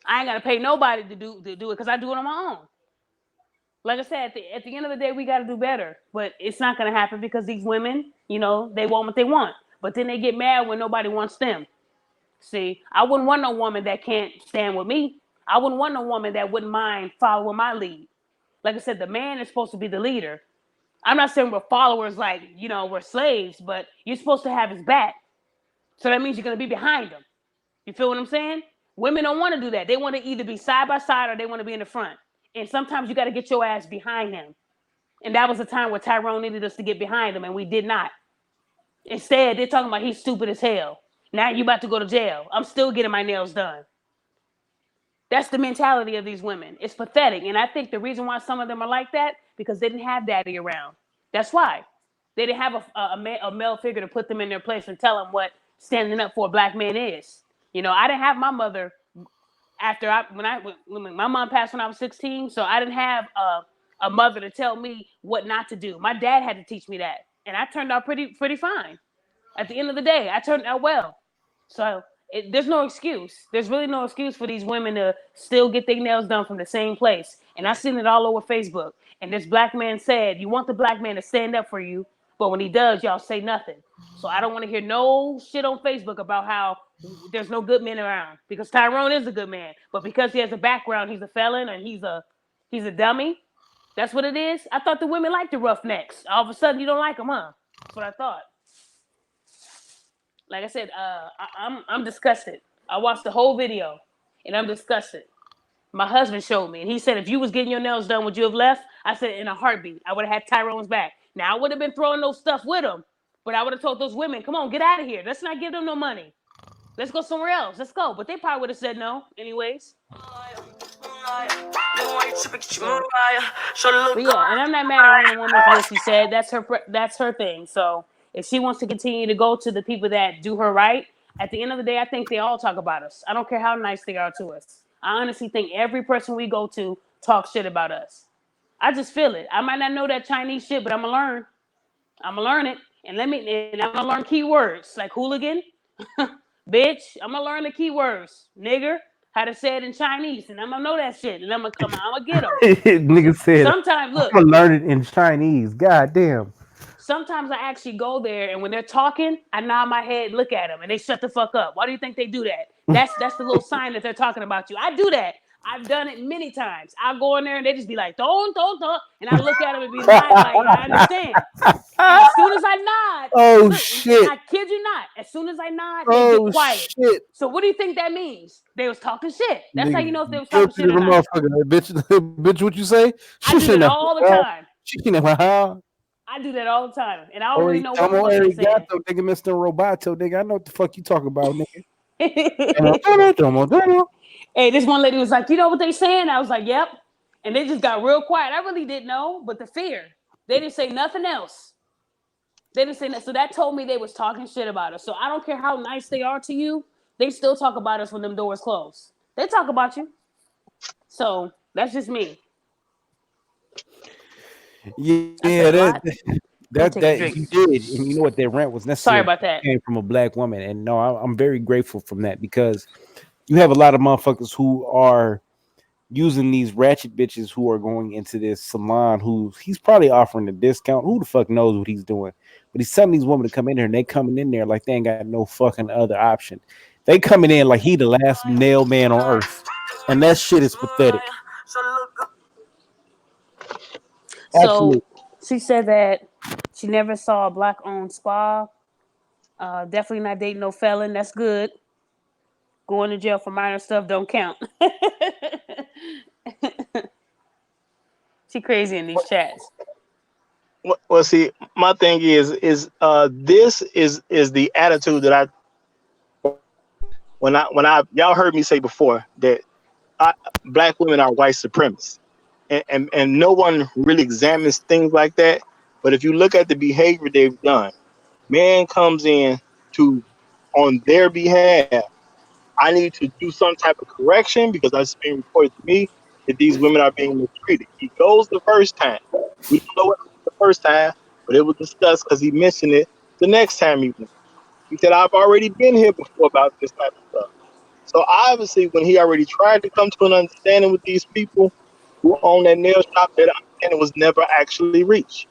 B: I ain't gotta pay nobody to do it because I do it on my own. Like I said, at the end of the day, we gotta do better. But it's not gonna happen because these women, they want what they want. But then they get mad when nobody wants them. See, I wouldn't want no woman that can't stand with me. I wouldn't want no woman that wouldn't mind following my lead. Like I said, the man is supposed to be the leader. I'm not saying we're followers like, we're slaves, but you're supposed to have his back. So that means you're going to be behind him. You feel what I'm saying? Women don't want to do that. They want to either be side by side or they want to be in the front. And sometimes you got to get your ass behind him. And that was a time where Tyrone needed us to get behind him, and we did not. Instead, they're talking about he's stupid as hell. Now you about to go to jail. I'm still getting my nails done. That's the mentality of these women. It's pathetic. And I think the reason why some of them are like that, because they didn't have daddy around. That's why. They didn't have a male figure to put them in their place and tell them what standing up for a black man is. I didn't have my mother after when my mom passed when I was 16, so I didn't have a mother to tell me what not to do. My dad had to teach me that, and I turned out pretty fine. At the end of the day, I turned out well. So there's no excuse. There's really no excuse for these women to still get their nails done from the same place. And I've seen it all over Facebook. And this black man said, you want the black man to stand up for you, but when he does, y'all say nothing. So I don't want to hear no shit on Facebook about how there's no good men around. Because Tyrone is a good man. But because he has a background, he's a felon and he's a dummy. That's what it is. I thought the women liked the roughnecks. All of a sudden, you don't like them, huh? That's what I thought. Like I said, I'm disgusted. I watched the whole video, and I'm disgusted. My husband showed me, and he said, if you was getting your nails done, would you have left? I said, in a heartbeat. I would have had Tyrone's back. Now I would have been throwing those stuff with them, but I would have told those women, "Come on, get out of here. Let's not give them no money. Let's go somewhere else. Let's go." But they probably would have said no, anyways. But yeah, and I'm not mad at Random Woman for what she said. That's her thing. So if she wants to continue to go to the people that do her right, at the end of the day, I think they all talk about us. I don't care how nice they are to us. I honestly think every person we go to talks shit about us. I just feel it. I might not know that Chinese shit, but I'm gonna learn. I'm gonna learn it, and I'm gonna learn keywords like hooligan, bitch. I'm gonna learn the keywords, nigger, how to say it in Chinese, and I'm gonna know that shit, and I'm gonna get them.
D: Nigga said,
B: Sometimes,
D: I'm
B: look,
D: gonna learn it in Chinese. God damn.
B: sometimes I actually go there, and when they're talking, I nod my head, look at them, and they shut the fuck up. Why do you think they do that? That's the little sign that they're talking about you. I do that. I've done it many times. I'll go in there and they just be like, don't, and I look at them and be like, I understand. And as soon as I nod,
D: Oh
B: look, and
D: shit.
B: I kid you not, as soon as I nod, they get
D: Oh
B: quiet.
D: shit.
B: So what do you think that means? They was talking shit. That's how you
D: Nigga,
B: know if they was talking
D: guilty
B: shit
D: to
B: or
D: the
B: not.
D: motherfucker. Bitch, bitch, what you say?
B: I do that all the time.
D: She can
B: I do that all the time. And I don't really know what the
D: Estamos
B: fuck they saying.
D: arigato, nigga, Mr. Roboto, nigga. I know what the fuck you talking about, nigga.
B: Hey, this one lady was like, you know what they saying? I was like, yep. And they just got real quiet. I really didn't know, but the fear. They didn't say nothing else. They didn't say that. So that told me they was talking shit about us. So I don't care how nice they are to you. They still talk about us when them doors close. They talk about you. So that's just me. I
D: Yeah,
B: said a lot. Let me take a
D: that
B: drink.
D: you did, and you know what? That rant was
B: Sorry
D: necessary.
B: about that.
D: Came from a black woman, and no, I'm very grateful from that because you have a lot of motherfuckers who are using these ratchet bitches who are going into this salon who he's probably offering a discount. Who the fuck knows what he's doing? But he's telling these women to come in here and they coming in there like they ain't got no fucking other option. They coming in like he the last nail man on earth. And that shit is pathetic.
B: So
D: Absolutely.
B: she said that she never saw a black owned spa. Definitely not dating no felon. That's good. Going to jail for minor stuff don't count. She crazy in these chats.
C: Well, see, my thing is this is the attitude that I when I y'all heard me say before that I, black women are white supremacists, and no one really examines things like that. But if you look at the behavior they've done, man comes in to on their behalf. I need to do some type of correction because it's being reported to me that these women are being mistreated. He goes the first time. We don't know what happened the first time, but it was discussed because he mentioned it the next time he went. He said, I've already been here before about this type of stuff. So obviously, when he already tried to come to an understanding with these people who own that nail shop, that understanding was never actually reached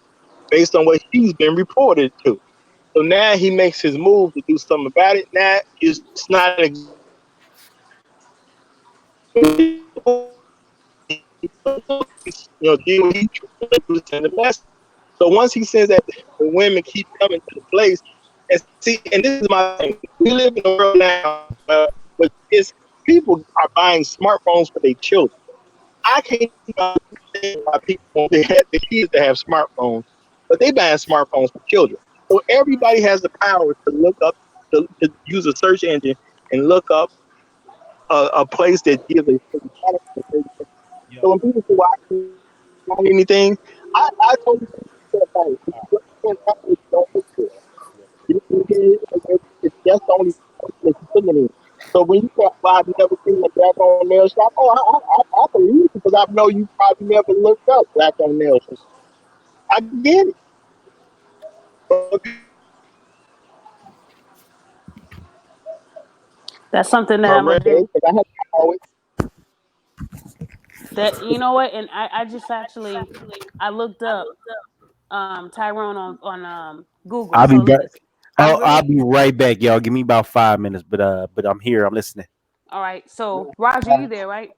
C: based on what he's been reported to. So now he makes his move to do something about it. Now it's not exactly deal he was in the best. So once he says that the women keep coming to the place, and see, and this is my thing. We live in a world now where it's, people are buying smartphones for their children. I can't understand why people they have the kids to have smartphones, but they buying smartphones for children. So everybody has the power to look up to use a search engine and look up a place that gives a certain product. So when people say, "Well, I can't find anything," I told you don't look for it. That's the only place that you're looking in. So when you say, "Well, I've never seen a black on nail shop," oh, I believe it because I know you probably never looked up black on nail shop. I get it. But
B: That's something that
C: I'm
B: I'm gonna
C: ready
B: do.
C: because I have always.
B: That you know what, and I just actually I looked up Tyrone on Google.
D: I'll be
B: So
D: back.
B: look, I
D: I'll
B: really
D: be right back, y'all. Give me about 5 minutes, but I'm here. I'm listening.
B: all right. So Roger, you there, right?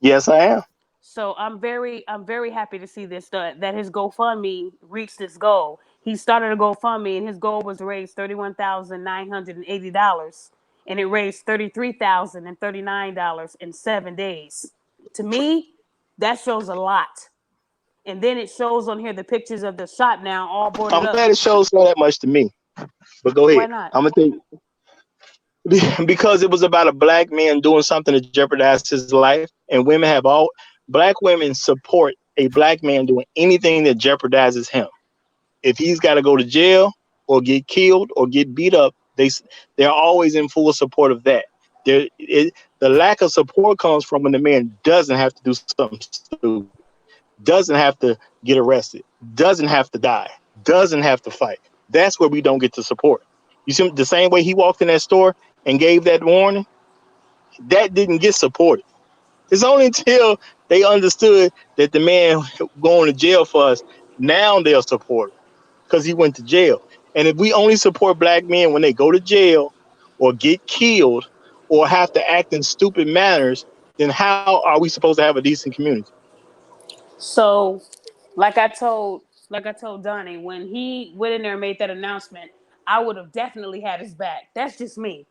C: Yes, I am.
B: So I'm very happy to see this that his GoFundMe reached its goal. He started a GoFundMe and his goal was to raise $31,980, and it raised $33,039 in 7 days. To me, that shows a lot. And then it shows on here the pictures of the shot now all boarded
C: I'm
B: up.
C: glad it shows so that much to me. But go
B: Why
C: ahead.
B: not?
C: I'm gonna tell you because it was about a black man doing something to jeopardize his life, and women have all black women support a black man doing anything that jeopardizes him. If he's got to go to jail or get killed or get beat up, they're always in full support of that. The lack of support comes from when the man doesn't have to do something stupid, doesn't have to get arrested, doesn't have to die, doesn't have to fight. That's where we don't get the support. You see, the same way he walked in that store and gave that warning, that didn't get supported. It's only until they understood that the man going to jail for us, now they'll support him because he went to jail. And if we only support black men when they go to jail or get killed or have to act in stupid manners, then how are we supposed to have a decent community?
B: So, like I told Donnie, when he went in there and made that announcement, I would have definitely had his back. That's just me.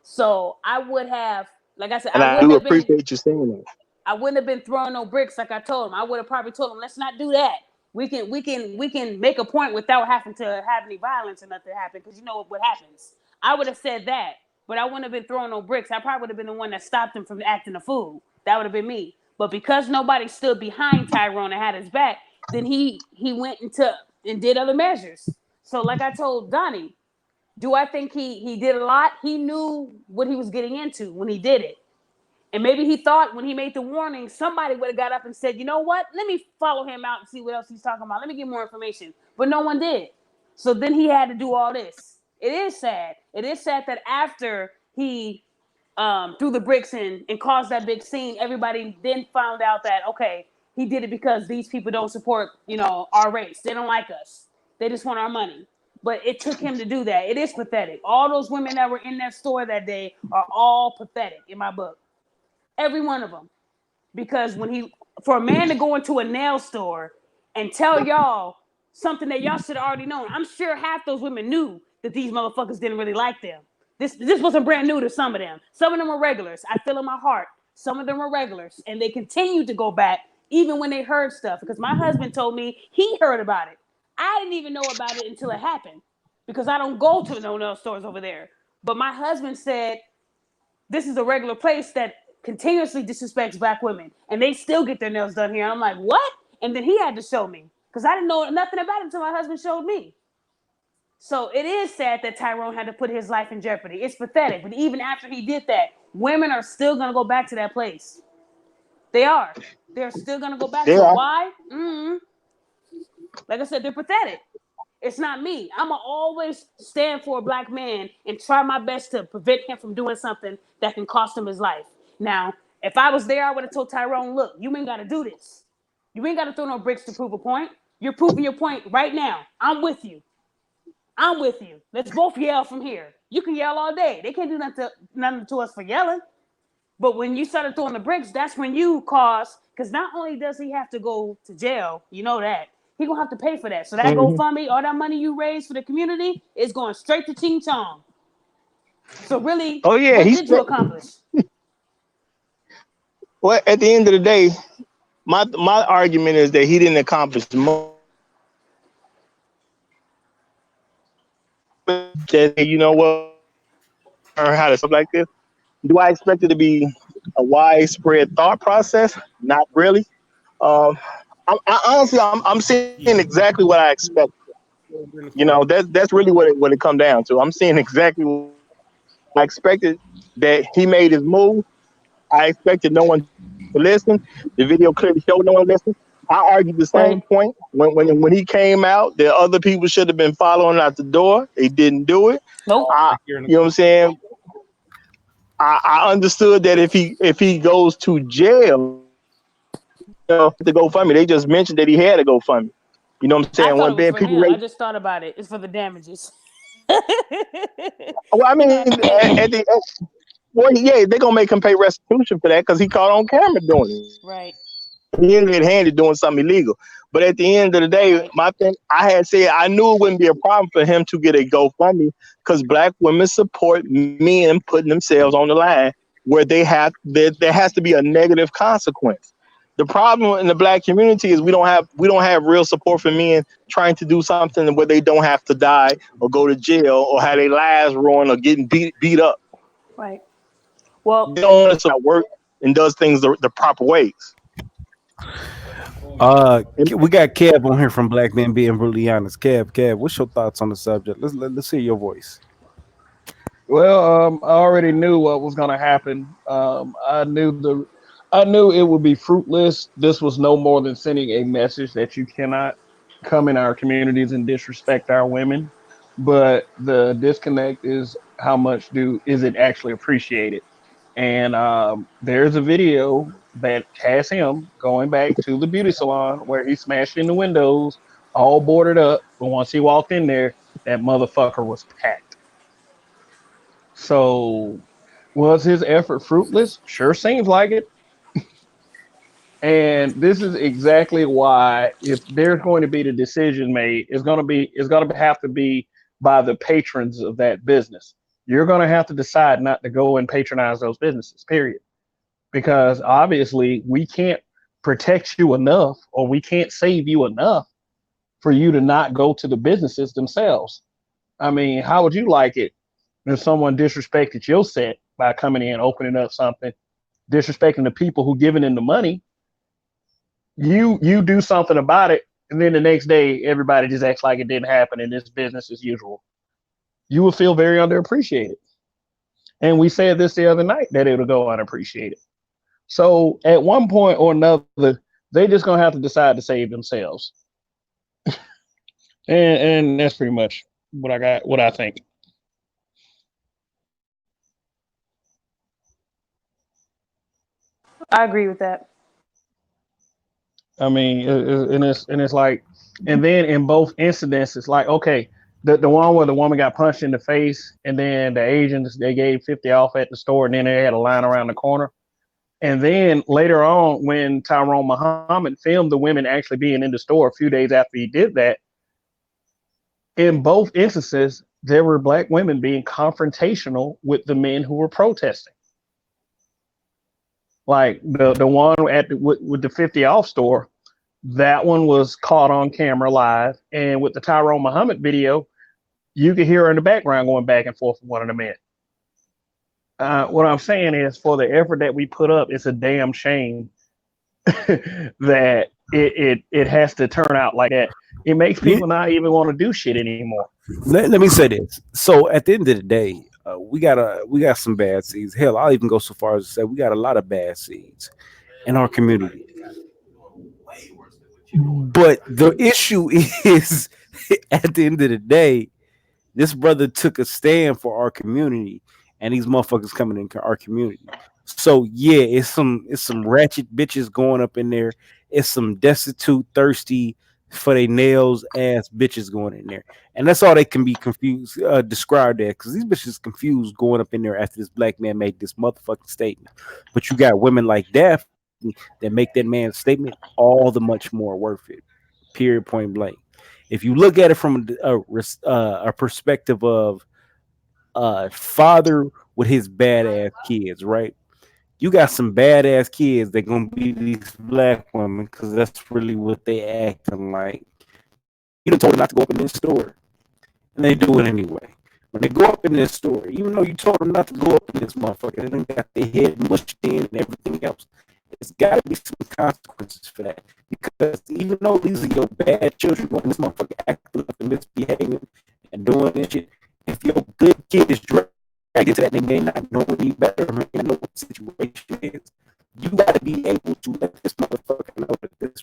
B: So I would have, like I said,
C: And I do appreciate you saying that.
B: I wouldn't have been throwing no bricks like I told him. I would have probably told him, let's not do that. We can make a point without having to have any violence or nothing happen, because you know what happens. I would have said that, but I wouldn't have been throwing no bricks. I probably would have been the one that stopped him from acting a fool. That would have been me. But because nobody stood behind Tyrone and had his back, then he went into and did other measures. So like I told Donnie, do I think he did a lot? He knew what he was getting into when he did it. And maybe he thought when he made the warning, somebody would have got up and said, you know what? Let me follow him out and see what else he's talking about. Let me get more information. But no one did. So then he had to do all this. It is sad. It is sad that after he threw the bricks in and caused that big scene, everybody then found out that, okay, he did it because these people don't support, our race. They don't like us. They just want our money. But it took him to do that. It is pathetic. All those women that were in that store that day are all pathetic in my book. Every one of them. Because for a man to go into a nail store and tell y'all something that y'all should have already known, I'm sure half those women knew that these motherfuckers didn't really like them. This wasn't brand new to some of them. Some of them were regulars. I feel in my heart. Some of them were regulars. And they continued to go back even when they heard stuff. Because my husband told me he heard about it. I didn't even know about it until it happened. Because I don't go to no nail stores over there. But my husband said this is a regular place that continuously disrespects black women, and they still get their nails done here. And I'm like, what? And then he had to show me, because I didn't know nothing about it until my husband showed me. So it is sad that Tyrone had to put his life in jeopardy. It's pathetic. But even after he did that, women are still going to go back to that place. They are. They're still going to go back to it. Why? Like I said, they're pathetic. It's not me. I'm going to always stand for a black man and try my best to prevent him from doing something that can cost him his life. Now, if I was there, I would have told Tyrone, look, you ain't got to do this. You ain't got to throw no bricks to prove a point. You're proving your point right now. I'm with you. I'm with you. Let's both yell from here. You can yell all day. They can't do nothing to us for yelling. But when you started throwing the bricks, that's when you cause, because not only does he have to go to jail, you know that, he gonna have to pay for that. So that GoFundMe, all that money you raise for the community is going straight to Ching Chong. So really, what did you accomplish?
C: Well, at the end of the day, my argument is that he didn't accomplish much. That, you know what, or how to stuff like this. Do I expect it to be a widespread thought process? Not really. I'm seeing exactly what I expect. You know, that's really what it come down to. I'm seeing exactly what I expected, that he made his move. I expected no one to listen. The video clearly showed no one listened. I argued the same point when he came out. That other people should have been following out the door. They didn't do it.
B: Nope.
C: You know what I'm saying? I understood that if he goes to jail, the GoFundMe. They just mentioned that he had a GoFundMe. You know what I'm saying?
B: I thought it was for him. I just thought about it. It's for the damages.
C: Well, I mean, they're gonna make him pay restitution for that because he caught on camera doing it.
B: Right.
C: He didn't get handed doing something illegal. But at the end of the day, my thing, I had said I knew it wouldn't be a problem for him to get a GoFundMe because black women support men putting themselves on the line where there has to be a negative consequence. The problem in the black community is we don't have real support for men trying to do something where they don't have to die or go to jail or have their lives ruined or getting beat up.
B: Right. Well,
C: They don't want us to work and does things the proper ways.
D: We got Kev on here from Black Men Being Brutally Honest. Kev, what's your thoughts on the subject? Let's hear your voice.
E: Well, I already knew what was going to happen. I knew it would be fruitless. This was no more than sending a message that you cannot come in our communities and disrespect our women. But the disconnect is how much do is it actually appreciated? And there's a video that has him going back to the beauty salon where he smashed in the windows, all boarded up. But once he walked in there, that motherfucker was packed. So was his effort fruitless? Sure seems like it. And this is exactly why if there's going to be the decision made, it's going to have to be by the patrons of that business. You're going to have to decide not to go and patronize those businesses, period. Because obviously we can't protect you enough or we can't save you enough for you to not go to the businesses themselves. I mean, how would you like it if someone disrespected your set by coming in, opening up something, disrespecting the people who giving in the money? You do something about it, and then the next day everybody just acts like it didn't happen and it's business as usual. You will feel very underappreciated. And we said this the other night that it'll go unappreciated. So at one point or another, they just gonna have to decide to save themselves. And that's pretty much what I got, what I think.
B: I agree with that.
E: I mean, and it's like, and then in both incidents, it's like, okay, the one where the woman got punched in the face, and then the agents they gave 50 off at the store, and then they had a line around the corner. And then later on, when Tyrone Muhammad filmed the women actually being in the store a few days after he did that, in both instances, there were black women being confrontational with the men who were protesting. Like the one with the 50 off store, that one was caught on camera live, and with the Tyrone Muhammad video, you could hear her in the background going back and forth with one of the men. What I'm saying is, for the effort that we put up, it's a damn shame that it has to turn out like that. It makes people not even want to do shit anymore.
D: Let me say this. So at the end of the day, we got some bad seeds. Hell, I'll even go so far as to say we got a lot of bad seeds in our community. But the issue is, at the end of the day, this brother took a stand for our community, and these motherfuckers coming into our community. So yeah, it's some ratchet bitches going up in there. It's some destitute, thirsty for their nails ass bitches going in there, and that's all they can be confused described as, because these bitches confused going up in there after this black man made this motherfucking statement. But you got women like Daphne that make that man's statement all the much more worth it. Period. Point blank. If you look at it from a perspective of father with his badass kids, right? You got some badass kids that gonna be these black women because that's really what they acting like. You done told them not to go up in this store, and they do it anyway. When they go up in this store, even though you told them not to go up in this motherfucker, they done got their head mushed in and everything else. There's got to be some consequences for that, because even though these are your bad children going this motherfucker acting up and misbehaving and doing this shit, if your good kid is dragged into that, they may not know any better, may not know what the situation is. You got to be able to let this motherfucker know that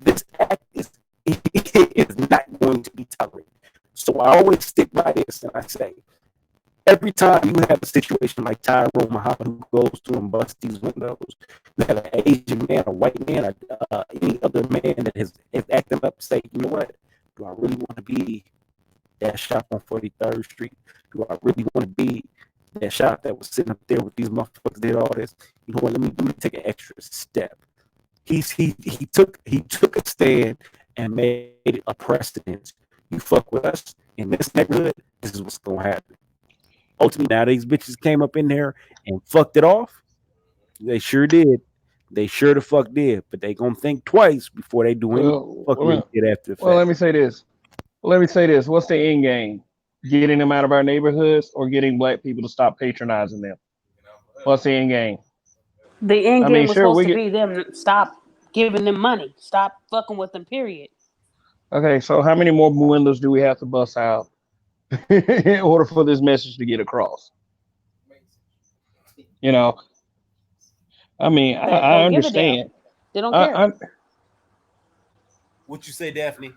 D: this act is not going to be tolerated. So I always stick by this, and I say, every time you have a situation like Tyrone Muhammad who goes through and busts these windows, you have an Asian man, a white man, any other man that is acting up, say, you know what? Do I really want to be that shop on 43rd Street? Do I really want to be that shop that was sitting up there with these motherfuckers did all this? You know what? Let me take an extra step. He took a stand and made it a precedent. You fuck with us in this neighborhood, this is what's gonna happen. Ultimately, now these bitches came up in there and fucked it off. They sure did. They sure the fuck did, but they gonna think twice before they do any
E: Well,
D: fuckery shit after the
E: well,
D: fact.
E: let me say this. Let me say this. What's the end game? Getting them out of our neighborhoods or getting black people to stop patronizing them? What's the end game?
B: The end
E: I mean,
B: game was
E: sure,
B: supposed
E: we
B: to
E: get
B: be them stop giving them money, stop fucking with them. Period.
E: okay. So, how many more windows do we have to bust out in order for this message to get across? You know, I mean,
B: They
E: I
B: don't give a damn.
E: understand.
B: They don't care.
E: I
D: What you say, Daphne?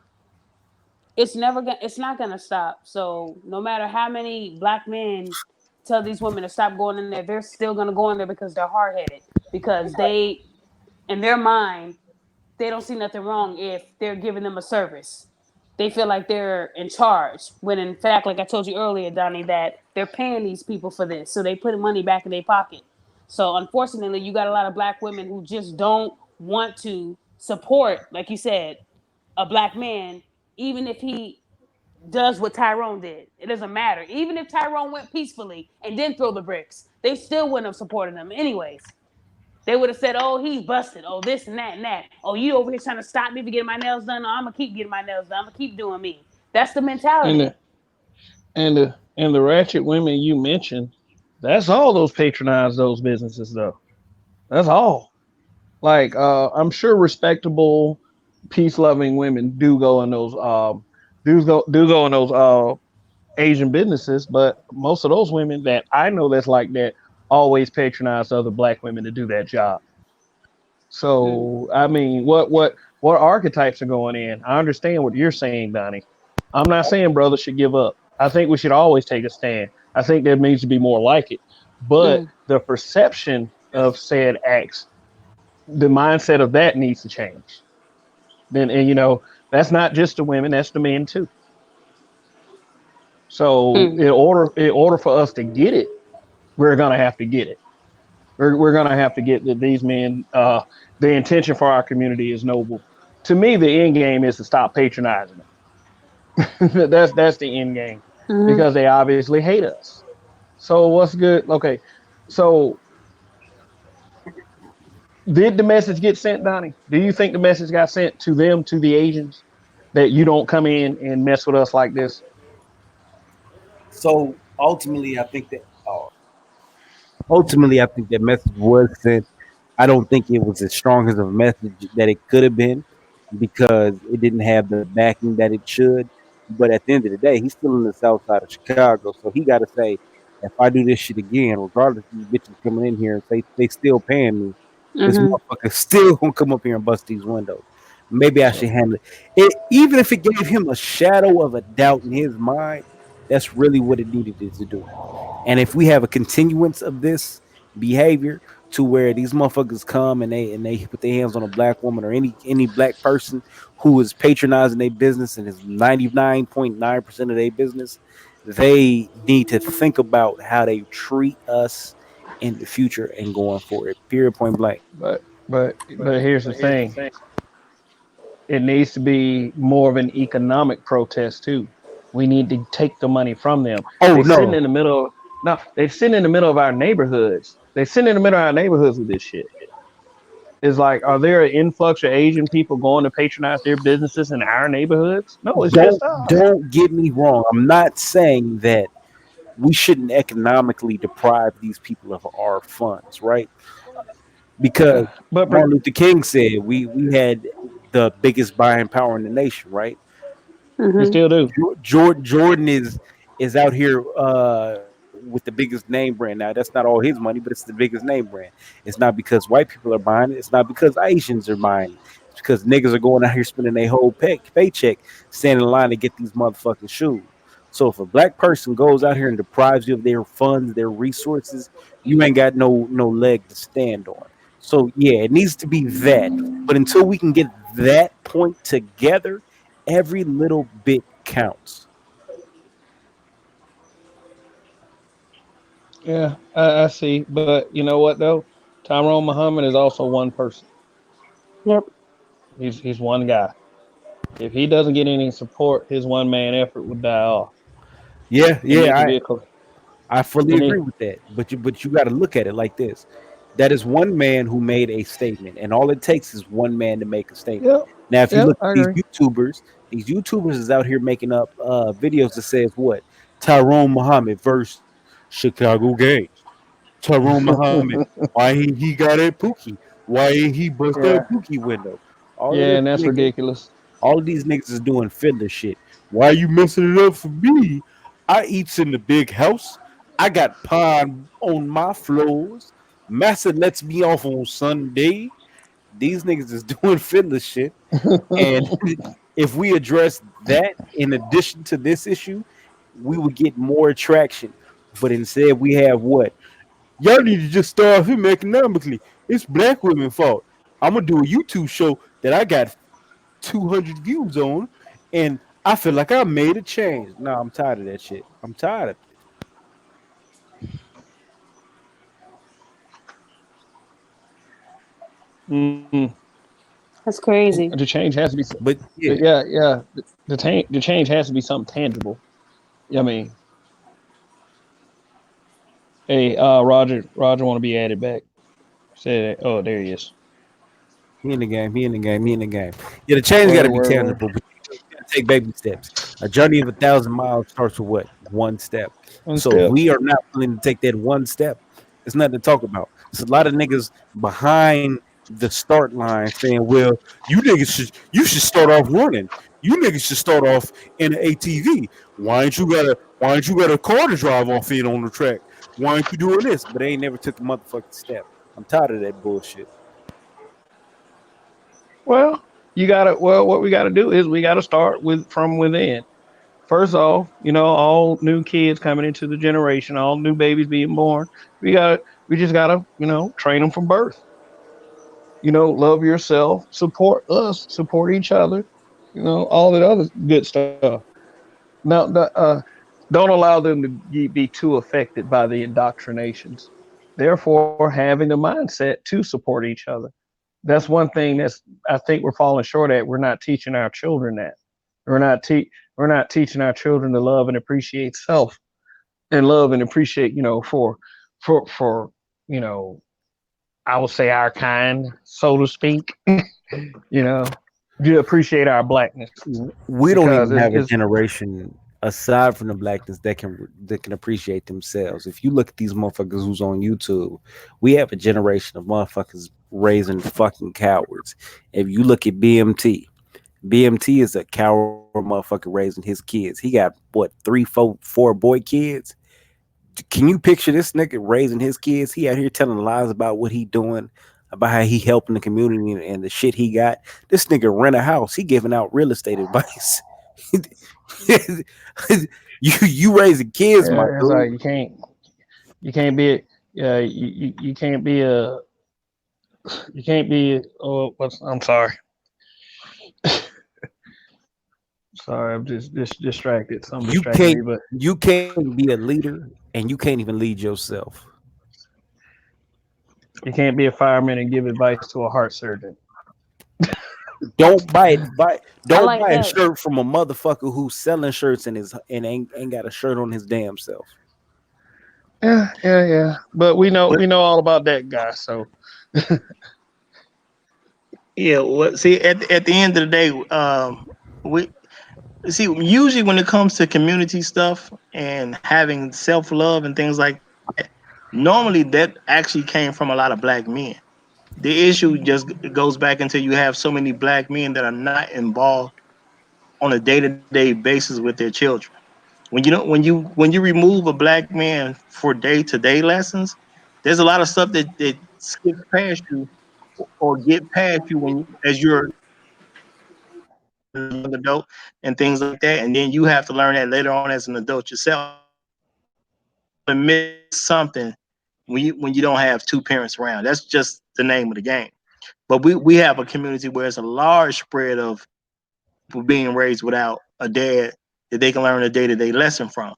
B: It's not gonna stop. So no matter how many black men tell these women to stop going in there, they're still gonna go in there because they're hard headed. Because they, in their mind, they don't see nothing wrong if they're giving them a service. They feel like they're in charge. When in fact, like I told you earlier, Donnie, that they're paying these people for this. So they put money back in their pocket. So unfortunately, you got a lot of black women who just don't want to support, like you said, a black man, even if he does what Tyrone did. It doesn't matter. Even if Tyrone went peacefully and didn't throw the bricks, they still wouldn't have supported him anyways. They would have said, "Oh, he's busted. Oh, this and that and that. Oh, you over here trying to stop me from getting my nails done? No, I'm gonna keep getting my nails done. I'm gonna keep doing me." That's the
E: and
B: mentality.
E: the ratchet women you mentioned, that's all those patronize those businesses though. That's all. Like I'm sure respectable, peace loving women do go in those Asian businesses, but most of those women that I know that's like that always patronize other black women to do that job.
B: Mm,
E: So I mean, what archetypes are going in? I understand what you're saying, Donnie. I'm not saying brothers should give up. I think we should always take a stand. I think there needs to be more like it. But
B: mm,
E: the perception of said acts, the mindset of that needs to change. Then and that's not just the women, that's the men too. So
B: mm,
E: in order for us to get it, we're gonna have to get it. We're gonna have to get that these men. The intention for our community is noble. To me, the end game is to stop patronizing them. That's the end game
B: mm.
E: because they obviously hate us. So what's good? Okay, so did the message get sent, Donnie? Do you think the message got sent to them, to the Asians, that you don't come in and mess with us like this?
D: So ultimately, I think that message was sent. I don't think it was as strong as a message that it could have been because it didn't have the backing that it should. But at the end of the day, he's still in the south side of Chicago, so he got to say, if I do this shit again, regardless of these bitches coming in here and say they still paying me, this
B: Mhm.
D: motherfucker still gonna come up here and bust these windows. Maybe I should
E: So,
D: handle it. Even if it gave him a shadow of a doubt in his mind, that's really what it needed to do. And if we have a continuance of this behavior to where these motherfuckers come and they put their hands on a black woman or any black person who is patronizing their business and is 99.9% of their business, they need to think about how they treat us in the future and going forward. Period, point blank.
E: but here's the thing: it needs to be more of an economic protest too. We need to take the money from them.
D: Oh
E: They sitting
D: no,
E: in the middle. No, they sitting in the middle of our neighborhoods. They sitting in the middle of our neighborhoods with this shit. It's like, are there an influx of Asian people going to patronize their businesses in our neighborhoods? No, it's just us.
D: don't get me wrong. I'm not saying that we shouldn't economically deprive these people of our funds, right? Because
E: But
D: Martin Luther King said we had the biggest buying power in the nation, right?
E: we
B: Mhm.
E: still do.
D: Jordan is out here with the biggest name brand. Now that's not all his money, but it's the biggest name brand. It's not because white people are buying it. It's not because Asians are buying it. It's because niggas are going out here spending their whole paycheck standing in line to get these motherfucking shoes. So if a black person goes out here and deprives you of their funds, their resources, you ain't got no leg to stand on. So yeah, it needs to be that. But until we can get that point together, every little bit counts.
E: Yeah, I see. But you know what though? Tyrone Muhammad is also one person.
B: Yep.
E: He's one guy. If he doesn't get any support, his one man effort would die off.
D: Yeah,
E: It
D: yeah,
E: needs to be a
D: I fully
E: it need,
D: agree with that. But you got to look at it like this. That is one man who made a statement, and all it takes is one man to make a statement.
E: Yep.
D: Now, if you
E: Yep.
D: look
E: I
D: at
E: agree.
D: these YouTubers is out here making up videos that says what Tyrone Muhammad versus Chicago Games. Tyrone Muhammad, why he got at Pookie? Why ain't he bust
E: Yeah.
D: that Pookie window? All of
E: Yeah,
D: this
E: and that's
D: nigga,
E: ridiculous.
D: all of these niggas is doing fiddler shit. Why you messing it up for me? I eats in the big house. I got pond on my floors. Massa lets me off on Sunday. These niggas is doing fiddler shit. And if we address that in addition to this issue, we would get more traction. But instead, we have what? Y'all need to just start him economically. It's black women's fault. I'm gonna do a YouTube show that I got 200 views on, and I feel like I made a change. Nah, I'm tired of that shit. I'm tired of it.
E: Mm.
B: That's crazy.
E: The change has to be.
D: But yeah,
E: Yeah, yeah. The change has to be something tangible. I mean, hey, Roger, want to be added back? Say that. Oh, there he is.
D: he in the game. He in the game. He in the game. Yeah, the change got to
E: Word,
D: be
E: word, word.
D: tangible. But you gotta take baby steps. A journey of 1,000 miles starts with what? One step.
E: One
D: So if
E: step.
D: we are not willing to take that one step, it's nothing to talk about. It's a lot of niggas behind the start line saying, "Well, you should start off running. You niggas should start off in an ATV. Why ain't you got a car to drive off in on the track? Why ain't you doing this?" But they ain't never took a motherfucking step. I'm tired of that bullshit.
E: Well, you gotta. Well, what we gotta do is we gotta start with from within. First off, all new kids coming into the generation, all new babies being born. We just gotta, train them from birth. Love yourself, support us, support each other. All that other good stuff. Now, don't allow them to be too affected by the indoctrinations. Therefore, having the mindset to support each other. That's one thing that's I think we're falling short at. We're not teaching our children that. We're not teaching our children to love and appreciate self and love and appreciate, for you know, I would say our kind, so to speak. you know, to appreciate our blackness
D: We don't
E: because
D: even have a
E: it's
D: generation aside from the blackness that can appreciate themselves. If you look at these motherfuckers who's on YouTube, we have a generation of motherfuckers raising fucking cowards. If you look at BMT is a coward motherfucker raising his kids. He got what, three, four boy kids. Can you picture this nigga raising his kids? He out here telling lies about what he doing, about how he helping the community and the shit he got. This nigga rent a house. He giving out real estate advice. You raising kids, my
E: it's
D: dude.
E: like you can't be you can't be a you can't be oh what's I'm sorry I'm just distracted, something
D: You
E: distracted
D: can't
E: me, but
D: you can't be a leader and you can't even lead yourself.
E: you can't be a fireman and give advice to a heart surgeon.
B: I
D: Don't
B: like
D: buy a
B: that.
D: shirt from a motherfucker who's selling shirts and ain't got a shirt on his damn self.
E: Yeah, but
C: What?
E: we know all about that guy, so
C: Yeah. What? See, at the end of the day, we see usually when it comes to community stuff and having self love and things like that, normally that actually came from a lot of black men. The issue just goes back until you have so many black men that are not involved on a day to day basis with their children. When you remove a black man for day to day lessons, there's a lot of stuff that skips past you or get past you as you're a young adult and things like that, and then you have to learn that later on as an adult yourself. You're gonna miss something when you don't have two parents around. That's just the name of the game. But we have a community where it's a large spread of people being raised without a dad that they can learn a day to day lesson from.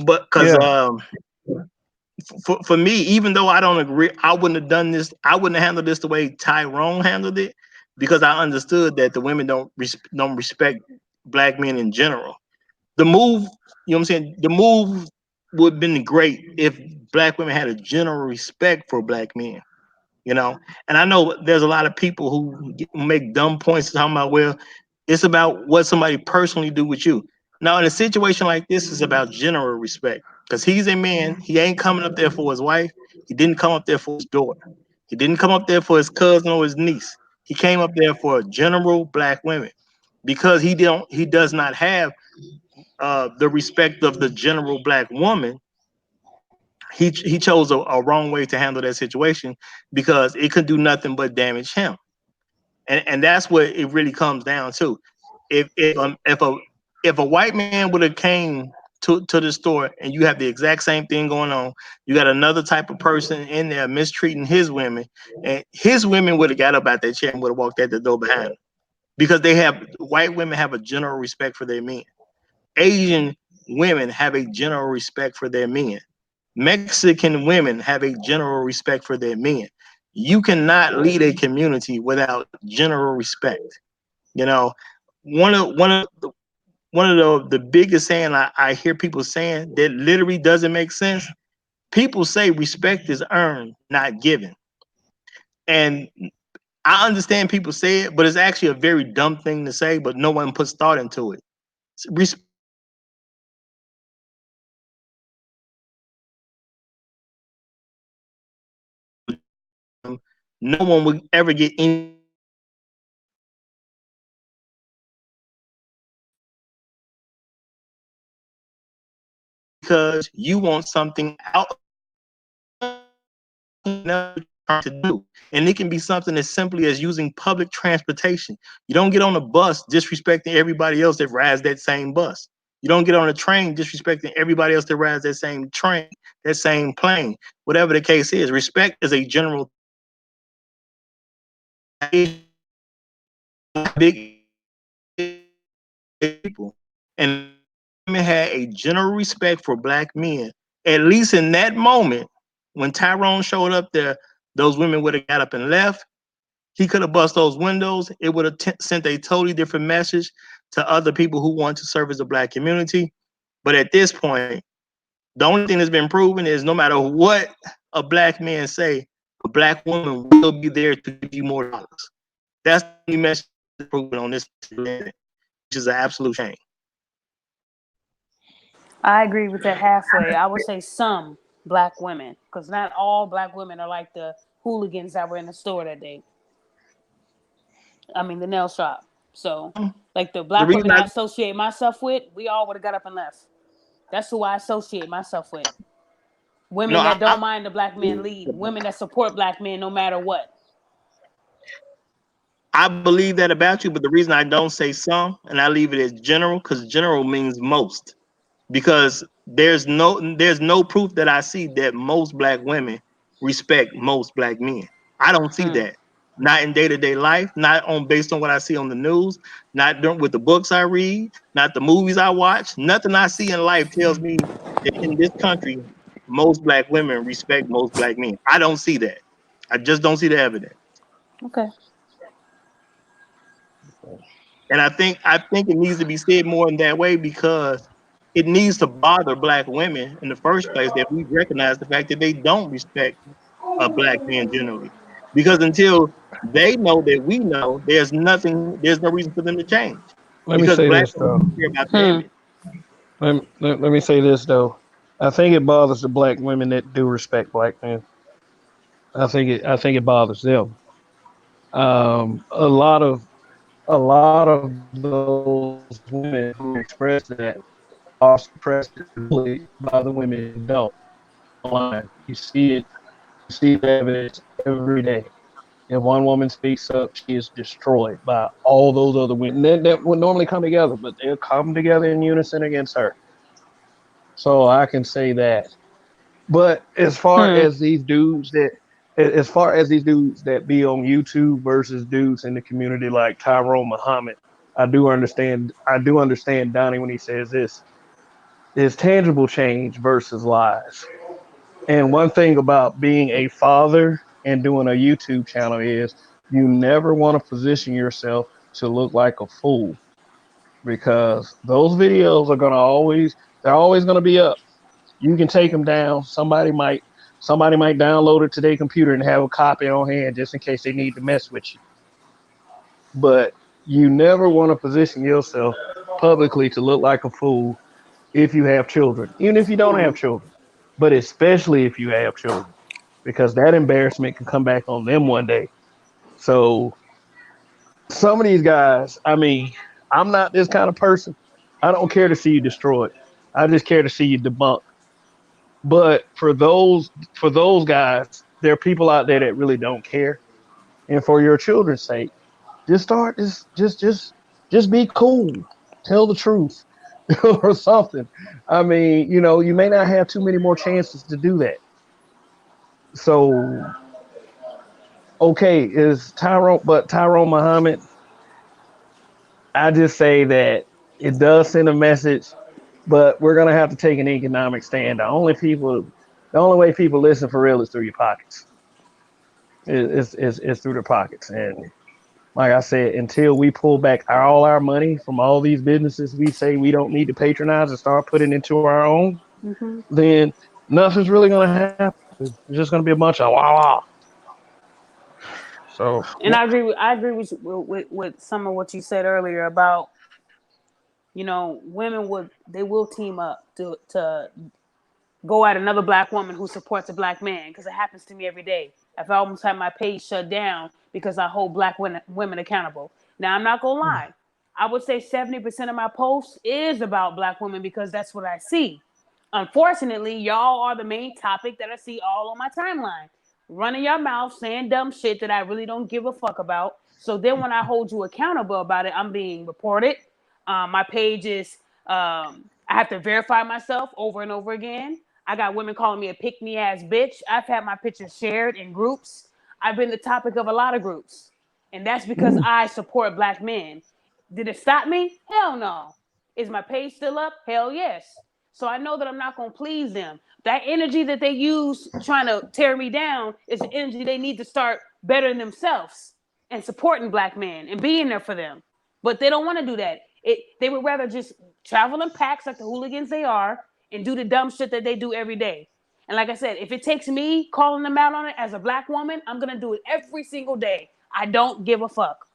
C: But because
E: yeah,
C: for me, even though I don't agree, I wouldn't have done this. I wouldn't have handled this the way Tyrone handled it because I understood that the women don't respect black men in general. The move, you know what I'm saying? The move would have been great if black women had a general respect for black men. You know, and I know there's a lot of people who make dumb points talking about, well, it's about what somebody personally do with you. Now, in a situation like this, it's about general respect because he's a man. He ain't coming up there for his wife. He didn't come up there for his daughter. He didn't come up there for his cousin or his niece. He came up there for general black women because he does not have the respect of the general black woman. He chose a wrong way to handle that situation because it could do nothing but damage him, and that's what it really comes down to. If a white man would have came to the store and you have the exact same thing going on, you got another type of person in there mistreating his women, and his women would have got up out that chair and would have walked out the door behind him because they have white women have a general respect for their men. Asian women have a general respect for their men. Mexican women have a general respect for their men. You cannot lead a community without general respect. You know, one of the biggest saying I hear people saying that literally doesn't make sense. People say respect is earned, not given. And I understand people say it, but it's actually a very dumb thing to say, but no one puts thought into it. Respect no one would ever get any because you want something out to do. And it can be something as simply as using public transportation. You don't get on a bus disrespecting everybody else that rides that same bus. You don't get on a train disrespecting everybody else that rides that same train, that same plane, whatever the case is. Respect is a general big people. And women had a general respect for black men. At least in that moment, when Tyrone showed up there, those women would have got up and left. He could have bust those windows. It would have sent a totally different message to other people who want to serve as a black community. But at this point, the only thing that's been proven is no matter what a black man say, a black woman will be there to give you more dollars. That's the only message proven on this planet, which is an absolute shame.
B: I agree with that halfway. I would say some black women, because not all black women are like the hooligans that were in the store that day. I mean, the nail shop. So, like the
C: The
B: black
C: reason
B: women
C: I
B: I associate myself with, we all would have got up and left. That's who I associate myself with.
C: no,
B: Women that don't mind the black men lead. Women that support black men no matter what.
C: I believe that about you, but the reason I don't say some and I leave it as general, because general means most. Because there's no proof that I see that most black women respect most black men. I don't see
B: Hmm.
C: that. Not in day-to-day life, not on based on what I see on the news, not with the books I read, not the movies I watch. Nothing I see in life tells me that in this country, most black women respect most black men. I don't see that. I just don't see the evidence.
B: Okay.
C: And I think it needs to be said more in that way because it needs to bother black women in the first place that we recognize the fact that they don't respect black men generally. Because until they know that we know, there's no reason for them to change.
E: Let me
C: Because
E: say
C: black
E: this
C: women
E: though.
C: don't care about the
B: Hmm.
C: image.
E: Let me say this though. I think it bothers the black women that do respect black men. I think it bothers them. A lot of those women who express that are suppressed and bullied by the women that don't online. You see it. You see the evidence every day. If one woman speaks up, she is destroyed by all those other women that would normally come together, but they'll come together in unison against her. So I can say that. But
B: Hmm.
E: as far as these dudes that be on YouTube versus dudes in the community like Tyrone Muhammad, I do understand Donnie when he says this is tangible change versus lies. And one thing about being a father and doing a YouTube channel is you never want to position yourself to look like a fool because those videos are they're always gonna be up. You can take them down. Somebody might download it to their computer and have a copy on hand just in case they need to mess with you. But you never want to position yourself publicly to look like a fool if you have children, even if you don't have children, but especially if you have children, because that embarrassment can come back on them one day. So some of these guys, I mean, I'm not this kind of person. I don't care to see you destroyed. I just care to see you debunked. But for those guys, there are people out there that really don't care. And for your children's sake, just start just be cool. Tell the truth or something. I mean, you may not have too many more chances to do that. So okay, is Tyrone Muhammad, I just say that it does send a message, but we're gonna have to take an economic stand. The only way people listen for real is through your pockets. Is through their pockets. And like I said, until we pull back all our money from all these businesses we say we don't need to patronize and start putting into our own,
B: Mm-hmm.
E: then nothing's really gonna happen. It's just gonna be a bunch of wow. So
B: And I agree with some of what you said earlier about, women will team up to go at another black woman who supports a black man, because it happens to me every day. I've almost had my page shut down because I hold black women accountable. Now, I'm not gonna lie, I would say 70% of my posts is about black women because that's what I see. Unfortunately, y'all are the main topic that I see all on my timeline. Running your mouth, saying dumb shit that I really don't give a fuck about. So then when I hold you accountable about it, I'm being reported. My page is, I have to verify myself over and over again. I got women calling me a pick me ass bitch. I've had my pictures shared in groups. I've been the topic of a lot of groups. And that's because I support black men. Did it stop me? Hell no. Is my page still up? Hell yes. So I know that I'm not going to please them. That energy that they use trying to tear me down is the energy they need to start bettering themselves and supporting black men and being there for them. But they don't want to do that. They would rather just travel in packs like the hooligans they are and do the dumb shit that they do every day. And like I said, if it takes me calling them out on it as a black woman, I'm going to do it every single day. I don't give a fuck.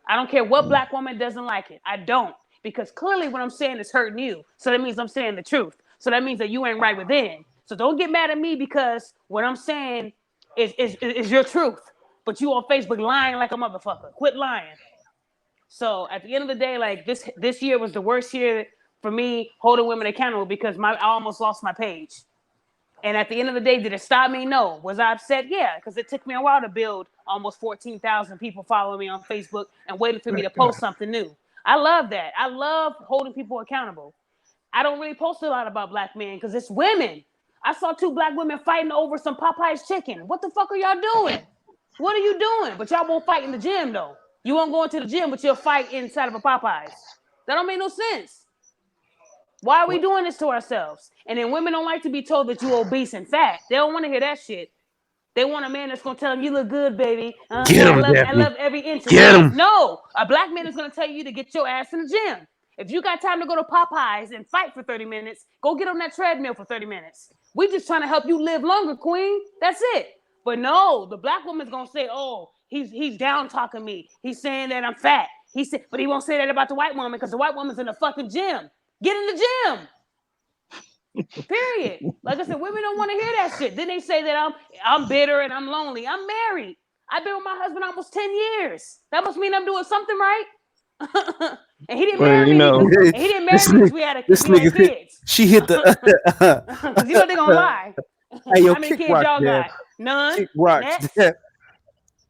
B: I don't care what black woman doesn't like it. I don't. Because clearly what I'm saying is hurting you. So that means I'm saying the truth. So that means that you ain't right within. So don't get mad at me because what I'm saying is your truth. But you on Facebook lying like a motherfucker. Quit lying. So at the end of the day, like this year was the worst year for me holding women accountable because I almost lost my page. And at the end of the day, did it stop me? No. Was I upset? Yeah, because it took me a while to build almost 14,000 people following me on Facebook and waiting for me to post something new. I love that. I love holding people accountable. I don't really post a lot about black men because it's women. I saw two black women fighting over some Popeye's chicken. What the fuck are y'all doing? What are you doing? But y'all won't fight in the gym though. You won't go into the gym, but you'll fight inside of a Popeyes. That don't make no sense. Why are we doing this to ourselves? And then women don't like to be told that you're obese and fat. They don't want to hear that shit. They want a man that's gonna tell them you look good, baby.
D: Get
B: Yeah,
D: him,
B: I
D: Daphne.
B: love every inch of
D: Get
B: that.
D: him.
B: No, a black man is gonna tell you to get your ass in the gym. If you got time to go to Popeyes and fight for 30 minutes, go get on that treadmill for 30 minutes. We just trying to help you live longer, queen. That's it. But no, the black woman's gonna say, "Oh, he's down talking me. He's saying that I'm fat." He said, but he won't say that about the white woman because the white woman's in the fucking gym. Get in the gym. Period. Like I said, women don't want to hear that shit. Then they say that I'm bitter and I'm lonely. I'm married. I've been with my husband almost 10 years. That must mean I'm doing something right. And he didn't
E: well,
B: marry
E: you
B: me because
E: know,
B: and he didn't marry
D: This
B: me because
D: nigga,
B: we
D: this
B: had
D: nigga hit.
B: kids.
D: She hit the.
B: Because they're gonna lie.
D: Hey, yo,
B: How many
D: kick
B: kids
D: rocks,
B: y'all
D: Dad.
B: got? None.
D: Kick rocks,
B: Next.
D: Dad.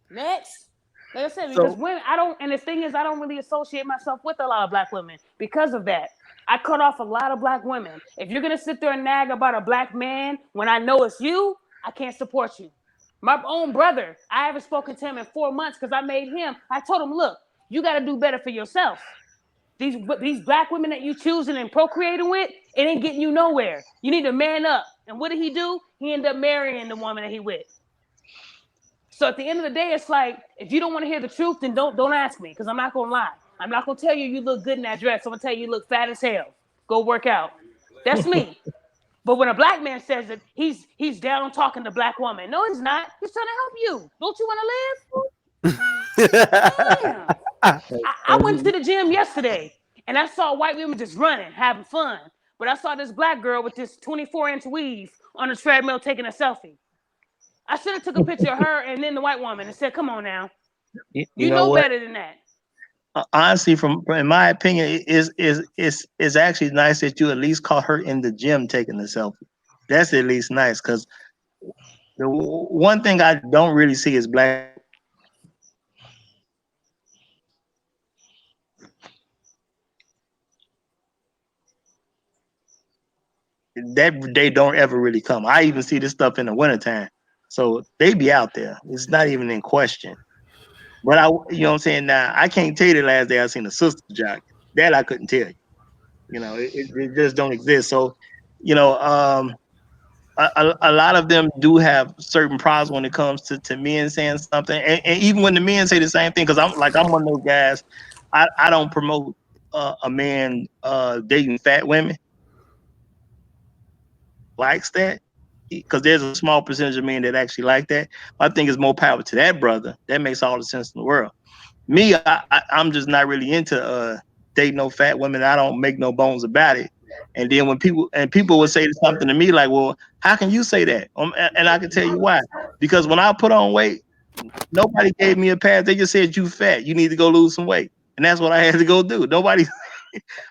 B: Next. Like I said, because
D: So
B: women, I don't, and the thing is, I don't really associate myself with a lot of black women because of that. I cut off a lot of black women. If you're gonna sit there and nag about a black man when I know it's you, I can't support you. My own brother, I haven't spoken to him in 4 months because I made him. I told him, look, you got to do better for yourself. These black women that you choosing and procreating with, it ain't getting you nowhere. You need to man up. And what did he do? He ended up marrying the woman that he with. So at the end of the day, it's like if you don't want to hear the truth, then don't ask me because I'm not gonna lie. I'm not gonna tell you you look good in that dress. I'm gonna tell you you look fat as hell. Go work out. That's me. But when a black man says it, he's down talking to black woman. No, he's not. He's trying to help you. Don't you want to live? Damn. I went to the gym yesterday and I saw white women just running, having fun. But I saw this black girl with this 24-inch weave on the treadmill taking a selfie. I should have took a picture of her and then the white woman and said, "Come on now,
C: You
B: you
C: know
B: know
C: what?
B: better than that."
C: Honestly, from in my opinion, is actually nice that you at least caught her in the gym taking the selfie. That's at least nice because the one thing I don't really see is black that they don't ever really come. I even see this stuff in the wintertime. So they be out there. It's not even in question. But you know what I'm saying? Now, I can't tell you the last day I seen a sister jock. That I couldn't tell you. You know, it just don't exist. So, you know, a lot of them do have certain problems when it comes to men saying something. And even when the men say the same thing, because I'm one of those guys, I don't promote a man dating fat women likes that because there's a small percentage of men that actually like that. I think it's more power to that brother. That makes all the sense in the world. Me, I'm just not really into dating no fat women. I don't make no bones about it. And then when people would say something to me like, "Well, how can you say that?" And I can tell you why. Because when I put on weight, nobody gave me a pass. They just said you fat. You need to go lose some weight, and that's what I had to go do.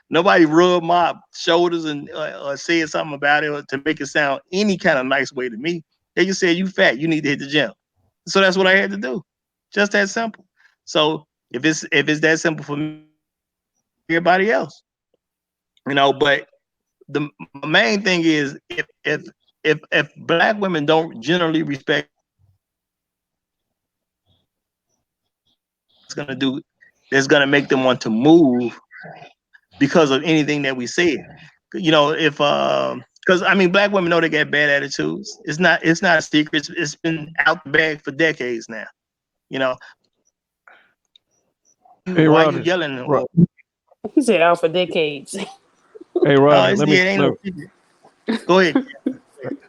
C: Nobody rubbed my shoulders and said something about it or to make it sound any kind of nice way to me. They just said you fat. You need to hit the gym. So that's what I had to do. Just that simple. So if it's that simple for me, everybody else, But the main thing is if black women don't generally respect, it's gonna do, that's gonna make them want to move because of anything that we said. If because I mean, black women know they got bad attitudes. It's not a secret. It's been out the bag for decades now. You know
E: Hey,
C: why you
E: Roger.
C: yelling? Or
B: He said out for decades.
E: Hey,
C: no,
E: Roger.
C: it ain't no secret. Go ahead.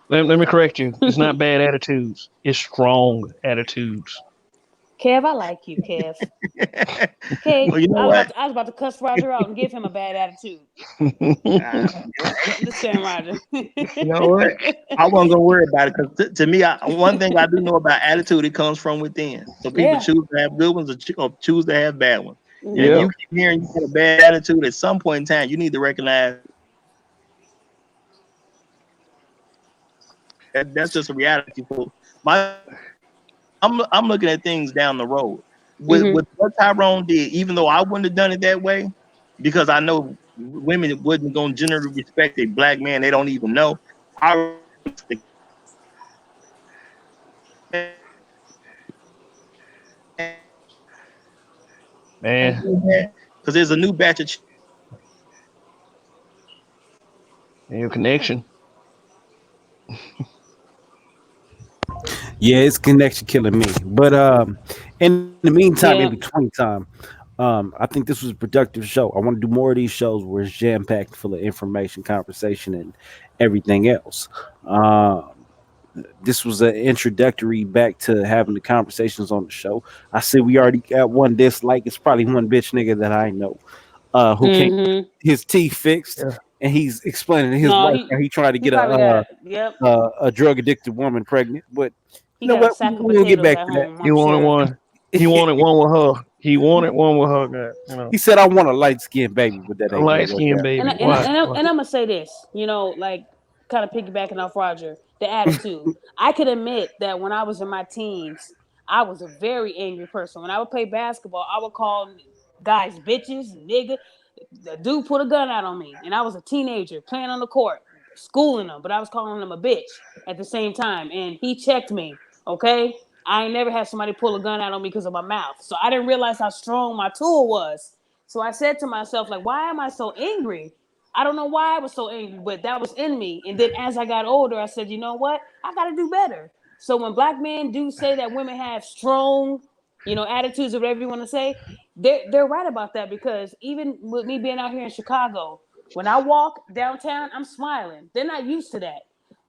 E: Let me correct you. It's not bad attitudes. It's strong attitudes.
B: Kev, I like you, Kev. Okay,
C: Well, you know what?
B: I was about to cuss Roger out and give him a bad attitude.
C: Uh,
B: Just saying, Roger.
C: You know what? I wasn't gonna worry about it because to me, one thing I do know about attitude, it comes from within. So people
B: Yeah.
C: choose to have good ones or choose to have bad ones. And if
B: Hmm.
E: Yep.
C: you keep hearing you got a bad attitude, at some point in time, you need to recognize that that's just a reality. For I'm looking at things down the road.
B: Hmm.
C: With what Tyrone did, even though I wouldn't have done it that way, because I know women wasn't gonna generally respect a black man they don't even know. I
E: Man,
C: because there's a new batch of
E: your connection.
D: Yeah, it's connection killing me. But in the meantime, in
B: Yeah.
D: between time, I think this was a productive show. I want to do more of these shows where it's jam packed full of information, conversation, and everything else. This was an introductory back to having the conversations on the show. I see we already got one dislike. It's probably one bitch nigga that I know who can't
B: Hmm.
D: his teeth fixed,
E: Yeah.
D: and he's explaining to his
B: No,
D: wife how he tried to
B: he
D: get
B: probably got yep.
D: a drug addicted woman pregnant. But
B: He
D: you know
B: got a
D: what?
B: sack of
D: We'll get
B: potatoes
D: back
B: at
D: to
B: home,
E: He
B: I'm
E: wanted
B: sure.
E: one. He
D: that.
E: wanted one with her. He wanted one with her.
D: He said, "I want a light skinned baby," but that
E: A
D: ain't gonna
E: light
D: work
E: skinned
D: out.
B: And
E: baby.
B: I, and I,
E: Why?
B: and, I,
E: Why?
B: and I'm gonna say this, like kind of piggybacking off Roger, the attitude. I could admit that when I was in my teens, I was a very angry person. When I would play basketball, I would call guys bitches, nigga. The dude put a gun out on me, and I was a teenager playing on the court, schooling him, but I was calling him a bitch at the same time, and he checked me. Okay, I ain't never had somebody pull a gun out on me because of my mouth, so I didn't realize how strong my tool was. So I said to myself, like, why am I so angry? I don't know why I was so angry, but that was in me. And then as I got older, I said, you know what? I got to do better. So when black men do say that women have strong, attitudes or whatever you want to say, they're right about that because even with me being out here in Chicago, When I walk downtown, I'm smiling. They're not used to that.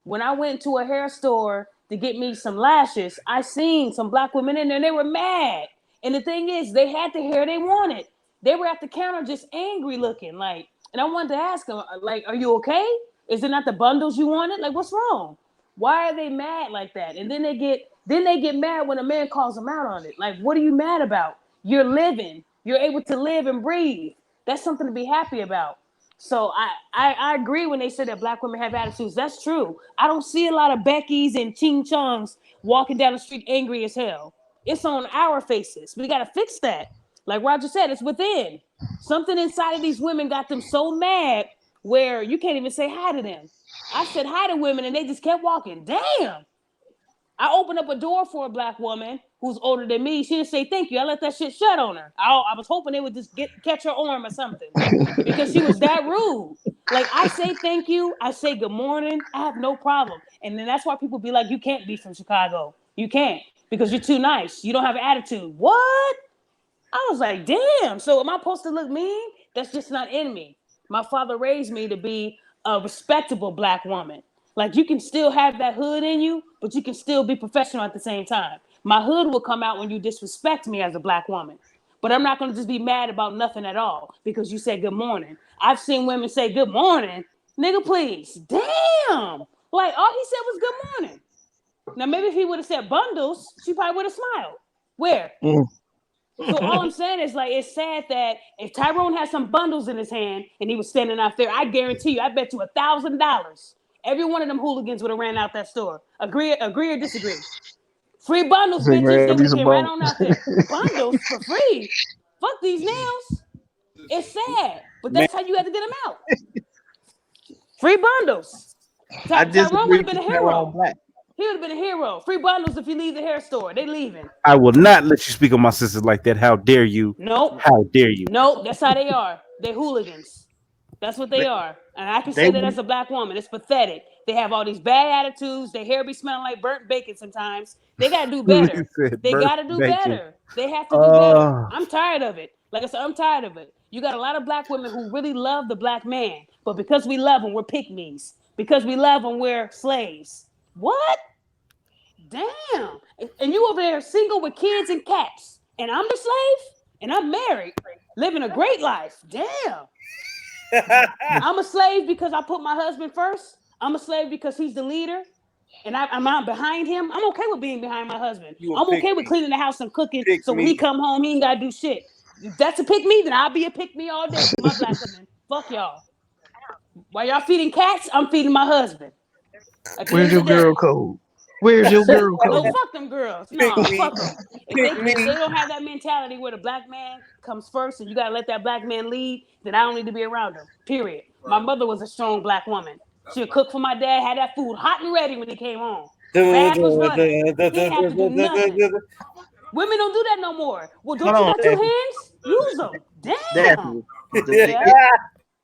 B: When I went to a hair store to get me some lashes, I seen some black women in there and they were mad. And the thing is, they had the hair they wanted. They were at the counter just angry looking. Like, and I wanted to ask them, like, are you okay? Is it not the bundles you wanted? Like, what's wrong? Why are they mad like that? And then they get mad when a man calls them out on it. Like, what are you mad about? You're living. You're able to live and breathe. That's something to be happy about. So I agree when they say that black women have attitudes. That's true. I don't see a lot of Beckys and Ching Chongs walking down the street angry as hell. It's on our faces. We got to fix that. Like Roger said, it's within. Something inside of these women got them so mad where you can't even say hi to them. I said hi to women and they just kept walking. Damn. I opened up a door for a black woman who's older than me. She didn't say thank you. I let that shit shut on her. I was hoping they would just catch her arm or something because she was that rude. Like, I say thank you. I say good morning. I have no problem. And then that's why people be like, you can't be from Chicago. You can't because you're too nice. You don't have attitude. What? I was like, damn. So am I supposed to look mean? That's just not in me. My father raised me to be a respectable black woman. Like, you can still have that hood in you, but you can still be professional at the same time. My hood will come out when you disrespect me as a black woman. But I'm not going to just be mad about nothing at all because you said good morning. I've seen women say good morning. Nigga, please. Damn. Like, all he said was good morning. Now, maybe if he would have said bundles, she probably would have smiled. Where? So all I'm saying is, like, it's sad that if Tyrone had some bundles in his hand and he was standing out there, I guarantee you, I bet you $1,000, every one of them hooligans would have ran out that store. Agree or disagree? Free bundles,
E: Say,
B: bitches. They
E: grab
B: would
E: me
B: have
E: some
B: came right
E: bum.
B: on out there. Bundles for free. Fuck these nails. It's sad, but
A: Man,
B: that's how you had to get them out. Free bundles.
C: I
B: Tyrone would
C: disagree
B: have been a
C: with Tyrone
B: hero.
C: Black.
B: He would have been a hero. Free bundles if you leave the hair store. They leaving.
D: I will not let you speak on my sisters like that. How dare you?
B: Nope.
D: How dare you?
B: Nope. That's how they are. They hooligans. That's what they
C: They,
B: are. And I can
C: they
B: say that as a black woman. It's pathetic. They have all these bad attitudes. Their hair be smelling like burnt bacon sometimes. They got to do
D: He
B: better.
D: said
B: They
D: birth
B: got to do
D: bacon.
B: better. They have to do better.
D: Uh,
B: I'm tired of it. Like I said, I'm tired of it. You got a lot of black women who really love the black man. But because we love them, we're pick-me's. Because we love them, we're slaves. What? Damn. And you over there single with kids and cats. And I'm the slave? And I'm married, living a great life. Damn. I'm a slave because I put my husband first. I'm a slave because he's the leader. And I'm not behind him. I'm okay with being behind my husband.
A: you a
B: I'm
A: pick
B: okay with
A: me.
B: cleaning the house and cooking.
A: Pick
B: So when he
A: me.
B: come home, he ain't gotta do shit. If that's a pick me, then I'll be a pick me all day to my black women. Fuck y'all. While y'all feeding cats, I'm feeding my husband. At the
E: Where's
B: end of
E: your
B: the day.
E: girl code? Where's your girl
B: No,
E: code?
B: fuck them girls.
A: Pick
B: No,
A: me.
B: fuck them. If they
A: Pick
B: if they
A: me.
B: don't have that mentality where the black man comes first and you gotta let that black man lead, then I don't need to be around them. Period. My mother was a strong black woman. She would cook for my dad, had that food hot and ready when he came home. Bath was running. He didn't have to do nothing. Women don't do that no more. Well, don't
C: Hold
B: you
C: on,
B: got two
C: Daphne.
B: hands? Use them. Damn.
C: Daphne.
B: Yeah.
C: The,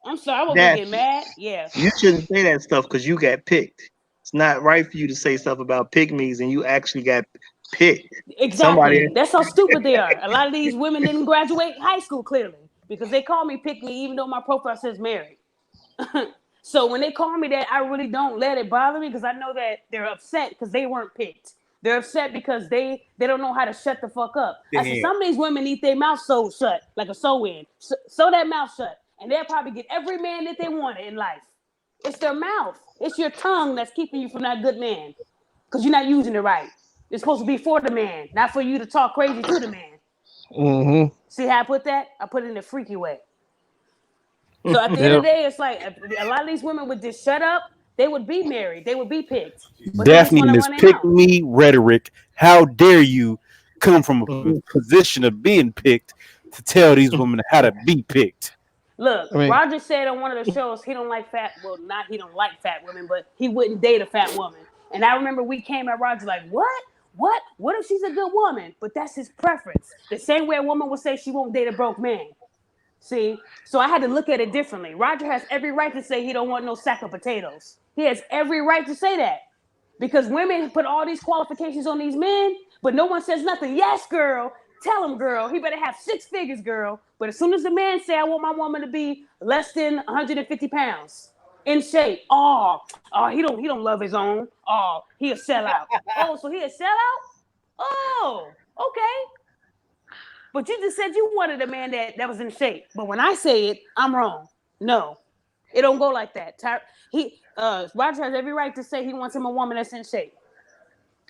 B: I'm sorry. I wasn't getting
C: Daphne.
B: mad. Yeah.
C: You shouldn't say that stuff because you got picked. It's not right for you to say stuff about pygmies and you actually got picked. Somebody,
B: Exactly. That's how stupid they are. A lot of these women didn't graduate high school clearly because they call me pick me even though my profile says married. So when they call me that, I really don't let it bother me because I know that they're upset because they weren't picked. They're upset because they don't know how to shut the fuck up. I said
A: Damn.
B: some of these women need their mouth sewed shut like a sew in. Sew that mouth shut, and they'll probably get every man that they wanted in life. It's their mouth. It's your tongue that's keeping you from that good man because you're not using it right. It's supposed to be for the man, not for you to talk crazy to the man.
E: Mm-hmm.
B: See how I put that? I put it in a freaky way. So at the end of
E: Yep.
B: the day, it's like a lot of these women would just shut up. They would be married. They would be picked, but they just
D: Daphne
B: want
D: and
B: to
D: this
B: run their
D: pick
B: mouth.
D: me rhetoric. How dare you come from a position of being picked to tell these women how to be picked?
B: Look,
E: I mean,
B: Roger said on one of the shows he don't like fat. Well, not he don't like fat women, but he wouldn't date a fat woman. And I remember we came at Roger like, what? What? What if she's a good woman? But that's his preference. The same way a woman would say she won't date a broke man. See, so I had to look at it differently. Roger has every right to say he don't want no sack of potatoes. He has every right to say that because women put all these qualifications on these men, but no one says nothing. Yes, girl, tell him, girl, he better have 6 figures, girl. But as soon as the man say, I want my woman to be less than 150 pounds, in shape. He don't love his own. He a sellout. So he a sellout? Okay. But you just said you wanted a man that was in shape. But when I say it, I'm wrong. No, it don't go like that. Roger has every right to say he wants him a woman that's in shape.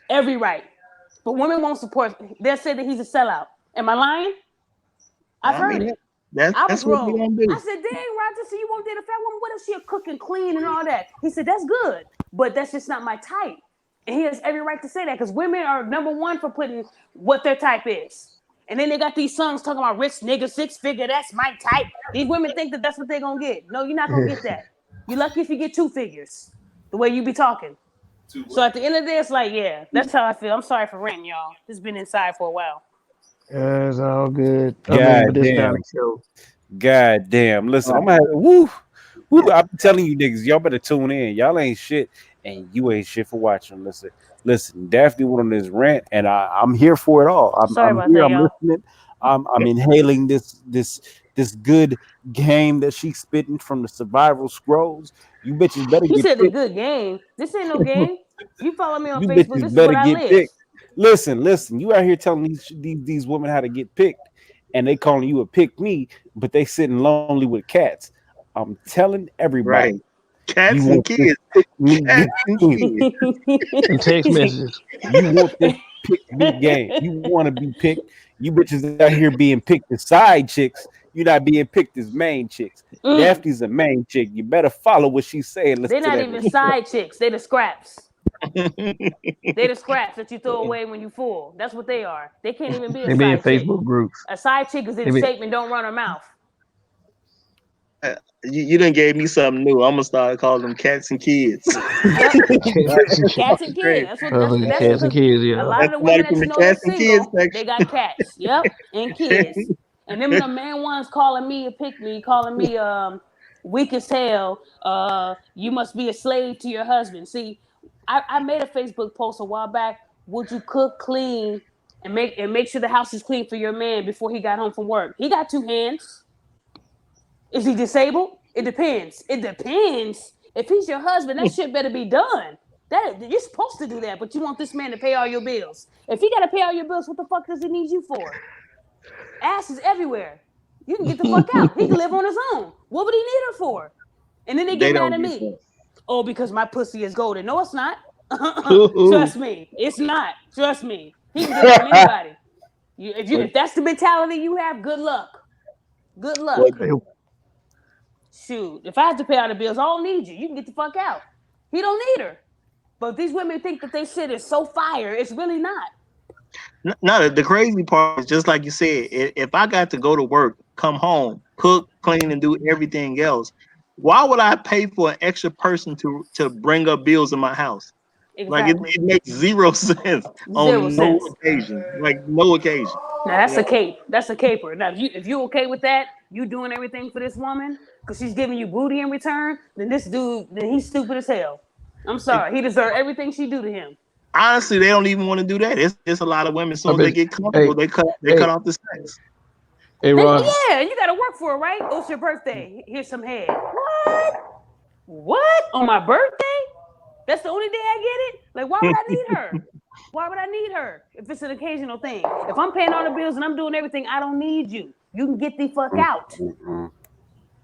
B: Every right. But women won't support. They'll say that he's a sellout. Am I lying? I've heard it. I was
C: what we're
B: wrong.
C: gonna do.
B: I said, dang, Roger, so you won't date a fat woman? What if she'll cook and clean and all that? He said, that's good, but that's just not my type. And he has every right to say that because women are number one for putting what their type is. And then they got these songs talking about rich nigga, 6 figure, that's my type. These women think that that's what they're going to get. No, you're not going to get that. You're lucky if you get 2 figures, the way you be talking. So at the end of the day, it's like, yeah, that's how I feel. I'm sorry for ranting, y'all. This has been inside for a while.
E: It's all good.
D: God
E: This
D: damn.
E: kind of show.
D: God damn. Listen, I'm gonna I'm telling you niggas, y'all better tune in. Y'all ain't shit, and you ain't shit for watching. Listen. Daphne went on this rant, and I'm here for it all. I'm
B: about
D: here.
B: that,
D: I'm
B: y'all.
D: listening. I'm inhaling this good game that she's spitting from the survival scrolls. You bitches better
B: He
D: get
B: said the
D: picked.
B: good game. This ain't no game. You follow me on
D: You
B: Facebook.
D: bitches
B: This is
D: better
B: what I
D: get
B: live.
D: picked. Listen. You out here telling these women how to get picked, and they calling you a pick me, but they sitting lonely with cats. I'm telling everybody,
C: Right. Cats
D: you
C: and
D: want this
C: kids.
D: pick me
C: Cats and
D: game.
C: kids.
E: And text messages.
D: You want this pick me game. You want to be picked. You bitches out here being picked as side chicks. You're not being picked as main chicks. Daphne's a main chick. You better follow what she's saying. Listen
B: They're
D: to
B: not
D: that.
B: even side chicks. They the scraps. They the scraps that you throw away when you full. That's what they are. They can't even be a
E: They be in
B: side chick.
E: Facebook groups.
B: A side chick is in shape and don't run her mouth.
C: You done gave me something new. I'm gonna start calling them cats and kids.
B: Yep. Cats and
C: Great.
B: kids. That's
E: Cats and
B: because
E: kids,
B: a
E: yeah.
B: lot of the
C: Somebody
B: women
C: from
B: that
C: the
B: you know
C: cats
B: that's
C: and kids
B: single, they
C: section.
B: got cats. Yep. And kids. And then the man ones calling me a pick me, calling me weak as hell. You must be a slave to your husband. See, I made a Facebook post a while back. Would you cook, clean, and make sure the house is clean for your man before he got home from work? He got 2 hands. Is he disabled? It depends. It depends. If he's your husband, that shit better be done. That you're supposed to do that, but you want this man to pay all your bills. If he gotta pay all your bills, what the fuck does he need you for? Ass is everywhere. You can get the fuck out. He can live on his own. What would he need her for? And then they get
C: They
B: mad
C: don't
B: at
C: get
B: me.
C: that.
B: Oh, because my pussy is golden. No, it's not.
E: Ooh.
B: Trust me, it's not. Trust me. He can get it from anybody. If that's the mentality you have, good luck. Good luck.
C: Well,
B: Shoot, if I have to pay all the bills, I don't need you. You can get the fuck out. He don't need her. But these women think that they shit is so fire. It's really not.
C: no, the crazy part is just like you said. If I got to go to work, come home, cook, clean, and do everything else, why would I pay for an extra person to bring up bills in my house? Like
B: Exactly.
C: it makes zero sense
B: Zero
C: on no
B: sense.
C: occasion. Like no occasion.
B: Now that's a cape. That's a caper. Now if you okay with that, you doing everything for this woman because she's giving you booty in return, then this dude, then he's stupid as hell. I'm sorry. He deserves everything she do to him.
C: Honestly, they don't even want to do that. It's a lot of women. As
E: I
C: soon as they
E: bet.
C: get comfortable, they cut off the sex.
E: Hey,
B: Then,
E: Ron.
B: yeah, you got to work for it, right? Oh, it's your birthday. Here's some head. What? What? On my birthday? That's the only day I get it? Like, why would I need her? Why would I need her if it's an occasional thing? If I'm paying all the bills and I'm doing everything, I don't need you. You can get the fuck out.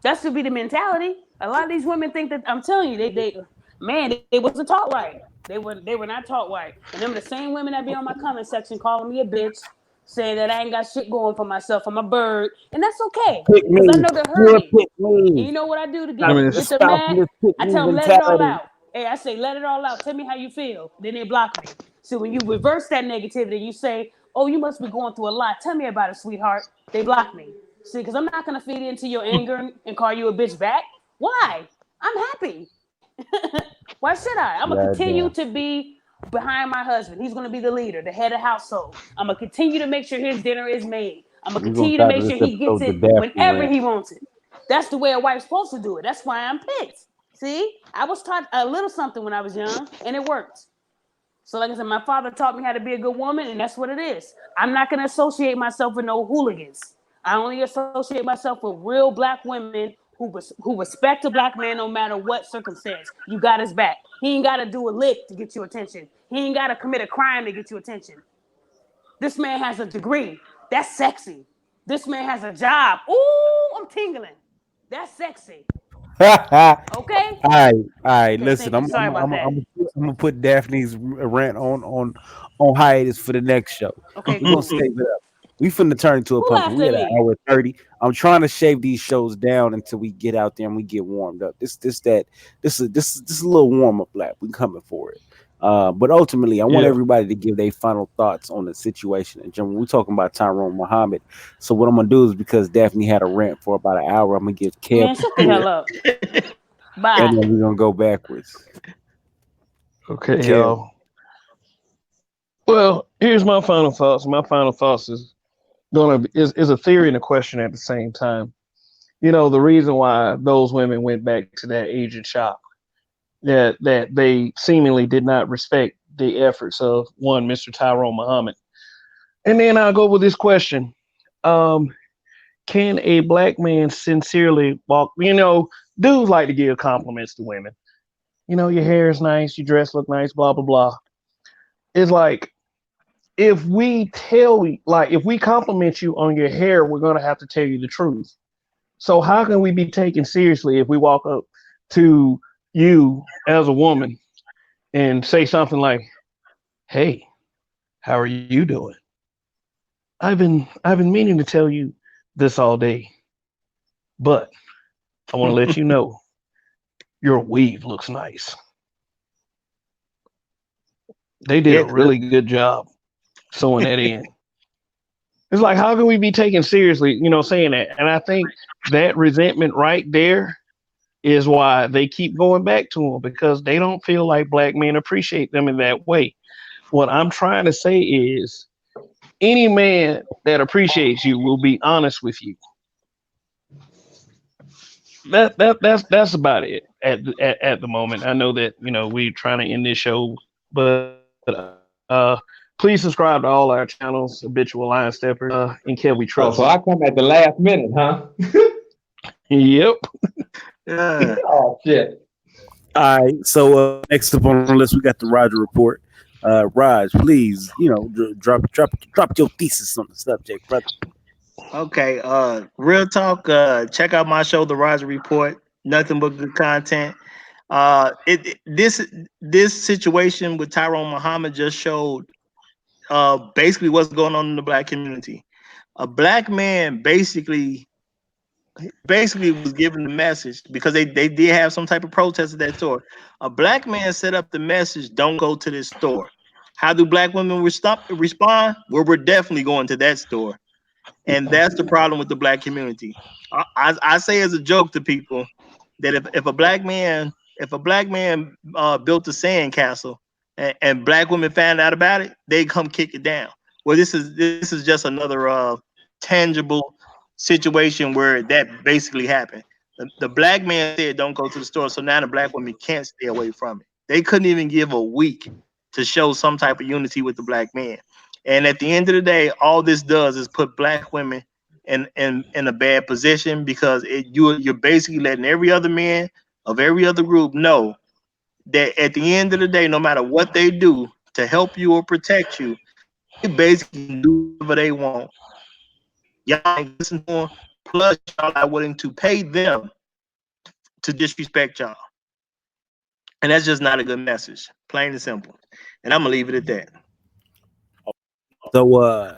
B: That should be the mentality. A lot of these women think that, I'm telling you, they wasn't taught right. They were not taught right. And them the same women that be on my comment section calling me a bitch, saying that I ain't got shit going for myself. I'm a bird. And that's okay.
D: Pick me.
B: Because I know they're
D: You're a
B: hurting.
D: pick
B: And
D: me.
B: you know what I do to
E: I mean,
B: get them
D: Stop
B: mad?
D: this pick
B: I
D: me
B: tell them, let it all
D: mentality.
B: out. Hey, I say, let it all out. Tell me how you feel. Then they block me. So when you reverse that negativity, you say, oh, you must be going through a lot. Tell me about it, sweetheart. They block me. See, because I'm not going to feed into your anger and call you a bitch back. Why? I'm happy. Why should I? I'm going to continue to be behind my husband. He's going to be the leader, the head of household. I'm going to continue to make sure his dinner is made. I'm going to
D: We're gonna
B: continue to
D: title
B: make sure
D: this
B: he gets
D: episode
B: it
D: the Daphne
B: whenever
D: rant.
B: he wants it. That's the way a wife's supposed to do it. That's why I'm picked. See, I was taught a little something when I was young, and it worked. So, like I said, my father taught me how to be a good woman, and that's what it is. I'm not going to associate myself with no hooligans. I only associate myself with real black women who respect a black man no matter what circumstance. You got his back. He ain't got to do a lick to get your attention. He ain't got to commit a crime to get your attention. This man has a degree. That's sexy. This man has a job. Ooh, I'm tingling. That's sexy. Okay?
D: All right, all right.
B: Okay,
D: Listen,
B: thank you. Sorry about that.
D: I'm gonna put Daphne's rant on hiatus for the next show.
B: Okay,
D: We're gonna
B: cool.
D: save it up. We finna turn into a
B: Who
D: pumpkin.
B: laughed
D: We
B: at
D: at an
B: me?
D: hour 30. I'm trying to shave these shows down until we get out there and we get warmed up. This is a little warm up lap. We coming for it. But ultimately, I want
E: Yeah.
D: everybody to give their final thoughts on the situation. And Jim, we're talking about Tyrone Muhammad. So what I'm gonna do is because Daphne had a rant for about an hour, I'm gonna give Kev
B: Man,
D: the
B: shut the
D: floor,
B: hell up.
D: and
B: Bye.
D: then we're gonna go backwards.
E: Okay,
D: Kev.
E: y'all. Well, here's my final thoughts. My final thoughts is a theory and a question at the same time. You know, the reason why those women went back to that agent shop, that they seemingly did not respect the efforts of one Mr. Tyrone Muhammad. And then I'll go with this question. Um, can a black man sincerely walk, dudes like to give compliments to women. Your hair is nice, your dress look nice, blah blah blah. It's like, if we compliment you on your hair, we're gonna have to tell you the truth. So how can we be taken seriously if we walk up to you as a woman and say something like, "Hey, how are you doing? I've been meaning to tell you this all day, but I want to let you know your weave looks nice." They did
C: Yeah,
E: a really good job sewing that in. It's like, how can we be taken seriously, saying that? And I think that resentment right there is why they keep going back to them, because they don't feel like black men appreciate them in that way. What I'm trying to say is, any man that appreciates you will be honest with you. That's about it at the moment. I know that we're trying to end this show, but please subscribe to all our channels: Habitual Line Steppers, and Kev We Trust.
F: Oh, so I come at the last minute, huh?
E: Yep.
C: yeah.
F: Oh shit.
D: All right. So next up on the list, we got the Roger Report. Raj, please, drop your thesis on the subject, brother.
C: Okay. Real talk. Check out my show, The Roger Report. Nothing but good content. This situation with Tyrone Muhammad just showed basically what's going on in the black community. A black man basically was given the message because they did have some type of protest at that store. A black man set up the message, don't go to this store. How do black women respond? Well, we're definitely going to that store. And that's the problem with the black community. I say as a joke to people that if a black man built a sandcastle and black women found out about it, they come kick it down. Well, this is just another tangible situation where that basically happened. The black man said don't go to the store, so now the black women can't stay away from it. They couldn't even give a week to show some type of unity with the black man. And at the end of the day, all this does is put black women in a bad position because you're basically letting every other man of every other group know that at the end of the day, no matter what they do to help you or protect you, they basically can do whatever they want. Y'all ain't listen to them. Plus, y'all are willing to pay them to disrespect y'all, and that's just not a good message. Plain and simple. And I'm gonna leave it at that.
D: So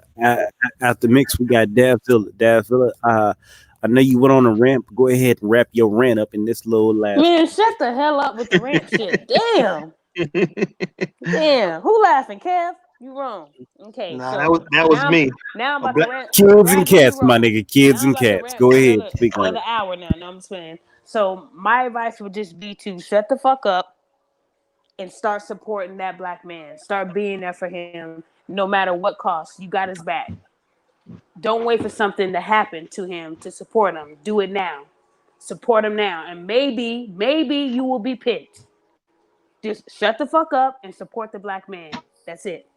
D: after mix, we got Dav Villa. Dav Villa, I know you went on a rant. But go ahead and wrap your rant up in this little last.
B: Man, shut the hell up with the rant shit. Damn. Damn. Who laughing, Kev? You wrong. Okay,
C: Nah,
B: so
C: that was me.
B: now I'm
C: A
B: about to
C: black
B: rant.
D: Kids and
B: Roger, you
D: cats, my
B: wrong.
D: nigga.
B: Now
D: Kids
B: I'm
D: and
B: about to
D: cats.
B: rant
D: Go ahead, speak on
B: another
D: it.
B: hour now. No, I'm just playing. So my advice would just be to shut the fuck up and start supporting that black man. Start being there for him, no matter what cost. You got his back. Don't wait for something to happen to him to support him. Do it now. Support him now, and maybe you will be picked. Just shut the fuck up and support the black man. That's it.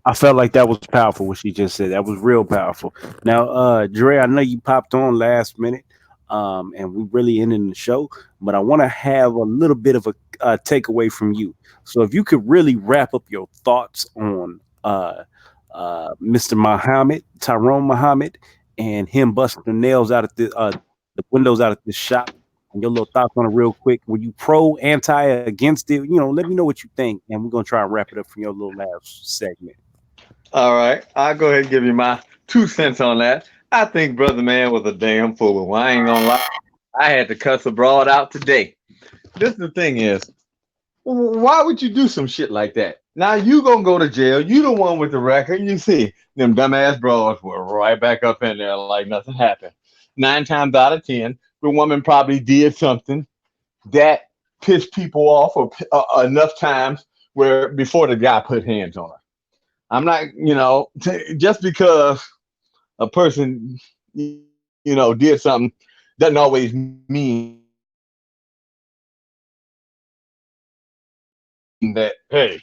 D: I felt like that was powerful what she just said. That was real powerful. Now, Dre, I know you popped on last minute, and we really ending the show, but I want to have a little bit of a takeaway from you. So, if you could really wrap up your thoughts on Mr. Muhammad, Tyrone Muhammad, and him busting the nails out of the windows out of this shop, and your little thoughts on it real quick. Were you pro, anti, against it? You know, let me know what you think, and we're gonna try and wrap it up from your little last segment.
F: All right, I'll go ahead and give you my 2 cents on that. I think Brother Man was a damn fool. Well, I ain't gonna lie. I had to cuss abroad out today. This the thing is, why would you do some shit like that? Now you gonna go to jail. You the one with the record. You see, them dumbass bros were right back up in there like nothing happened. 9 times out of 10, the woman probably did something that pissed people off or enough times where before the guy put hands on her. I'm not, just because a person, did something doesn't always mean that, hey,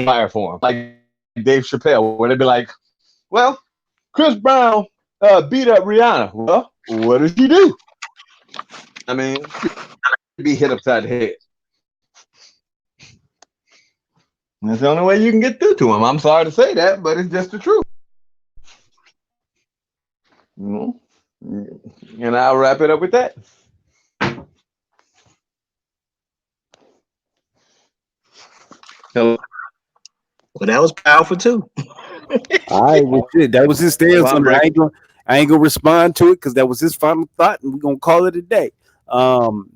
F: fire for him. Like Dave Chappelle, where they'd be like, well, Chris Brown beat up Rihanna. Well, what did he do? I mean, be hit upside the head. That's the only way you can get through to him. I'm sorry to say that, but it's just the truth. And I'll wrap it up with that.
C: Well, that was powerful too.
D: All right, well, shit, that was his stance on it. I ain't gonna respond to it because that was his final thought, and we're gonna call it a day. Um,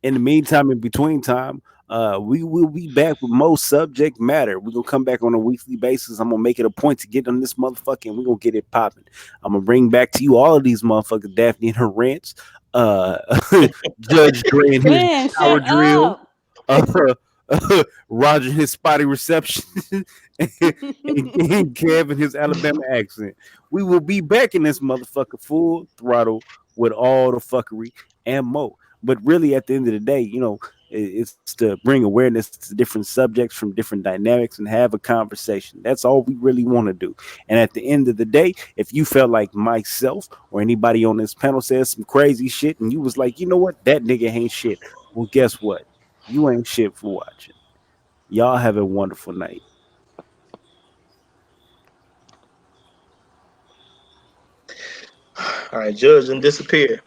D: in the meantime, in between time, we will be back with more subject matter. We're gonna come back on a weekly basis. I'm gonna make it a point to get on this motherfucker, and we're gonna get it popping. I'm gonna bring back to you all of these motherfuckers, Daphne and her rants, uh, Judge Dre and his
B: Man,
D: power
B: shut
D: drill,
B: up.
D: Roger his spotty reception, and Kev and his Alabama accent. We will be back in this motherfucker full throttle with all the fuckery and more. But really, at the end of the day, it's to bring awareness to different subjects from different dynamics and have a conversation. That's all we really want to do. And at the end of the day, if you felt like myself or anybody on this panel says some crazy shit and you was like, you know what, that nigga ain't shit. Well, guess what? You ain't shit for watching. Y'all have a wonderful night.
C: All right, Judge, and disappear.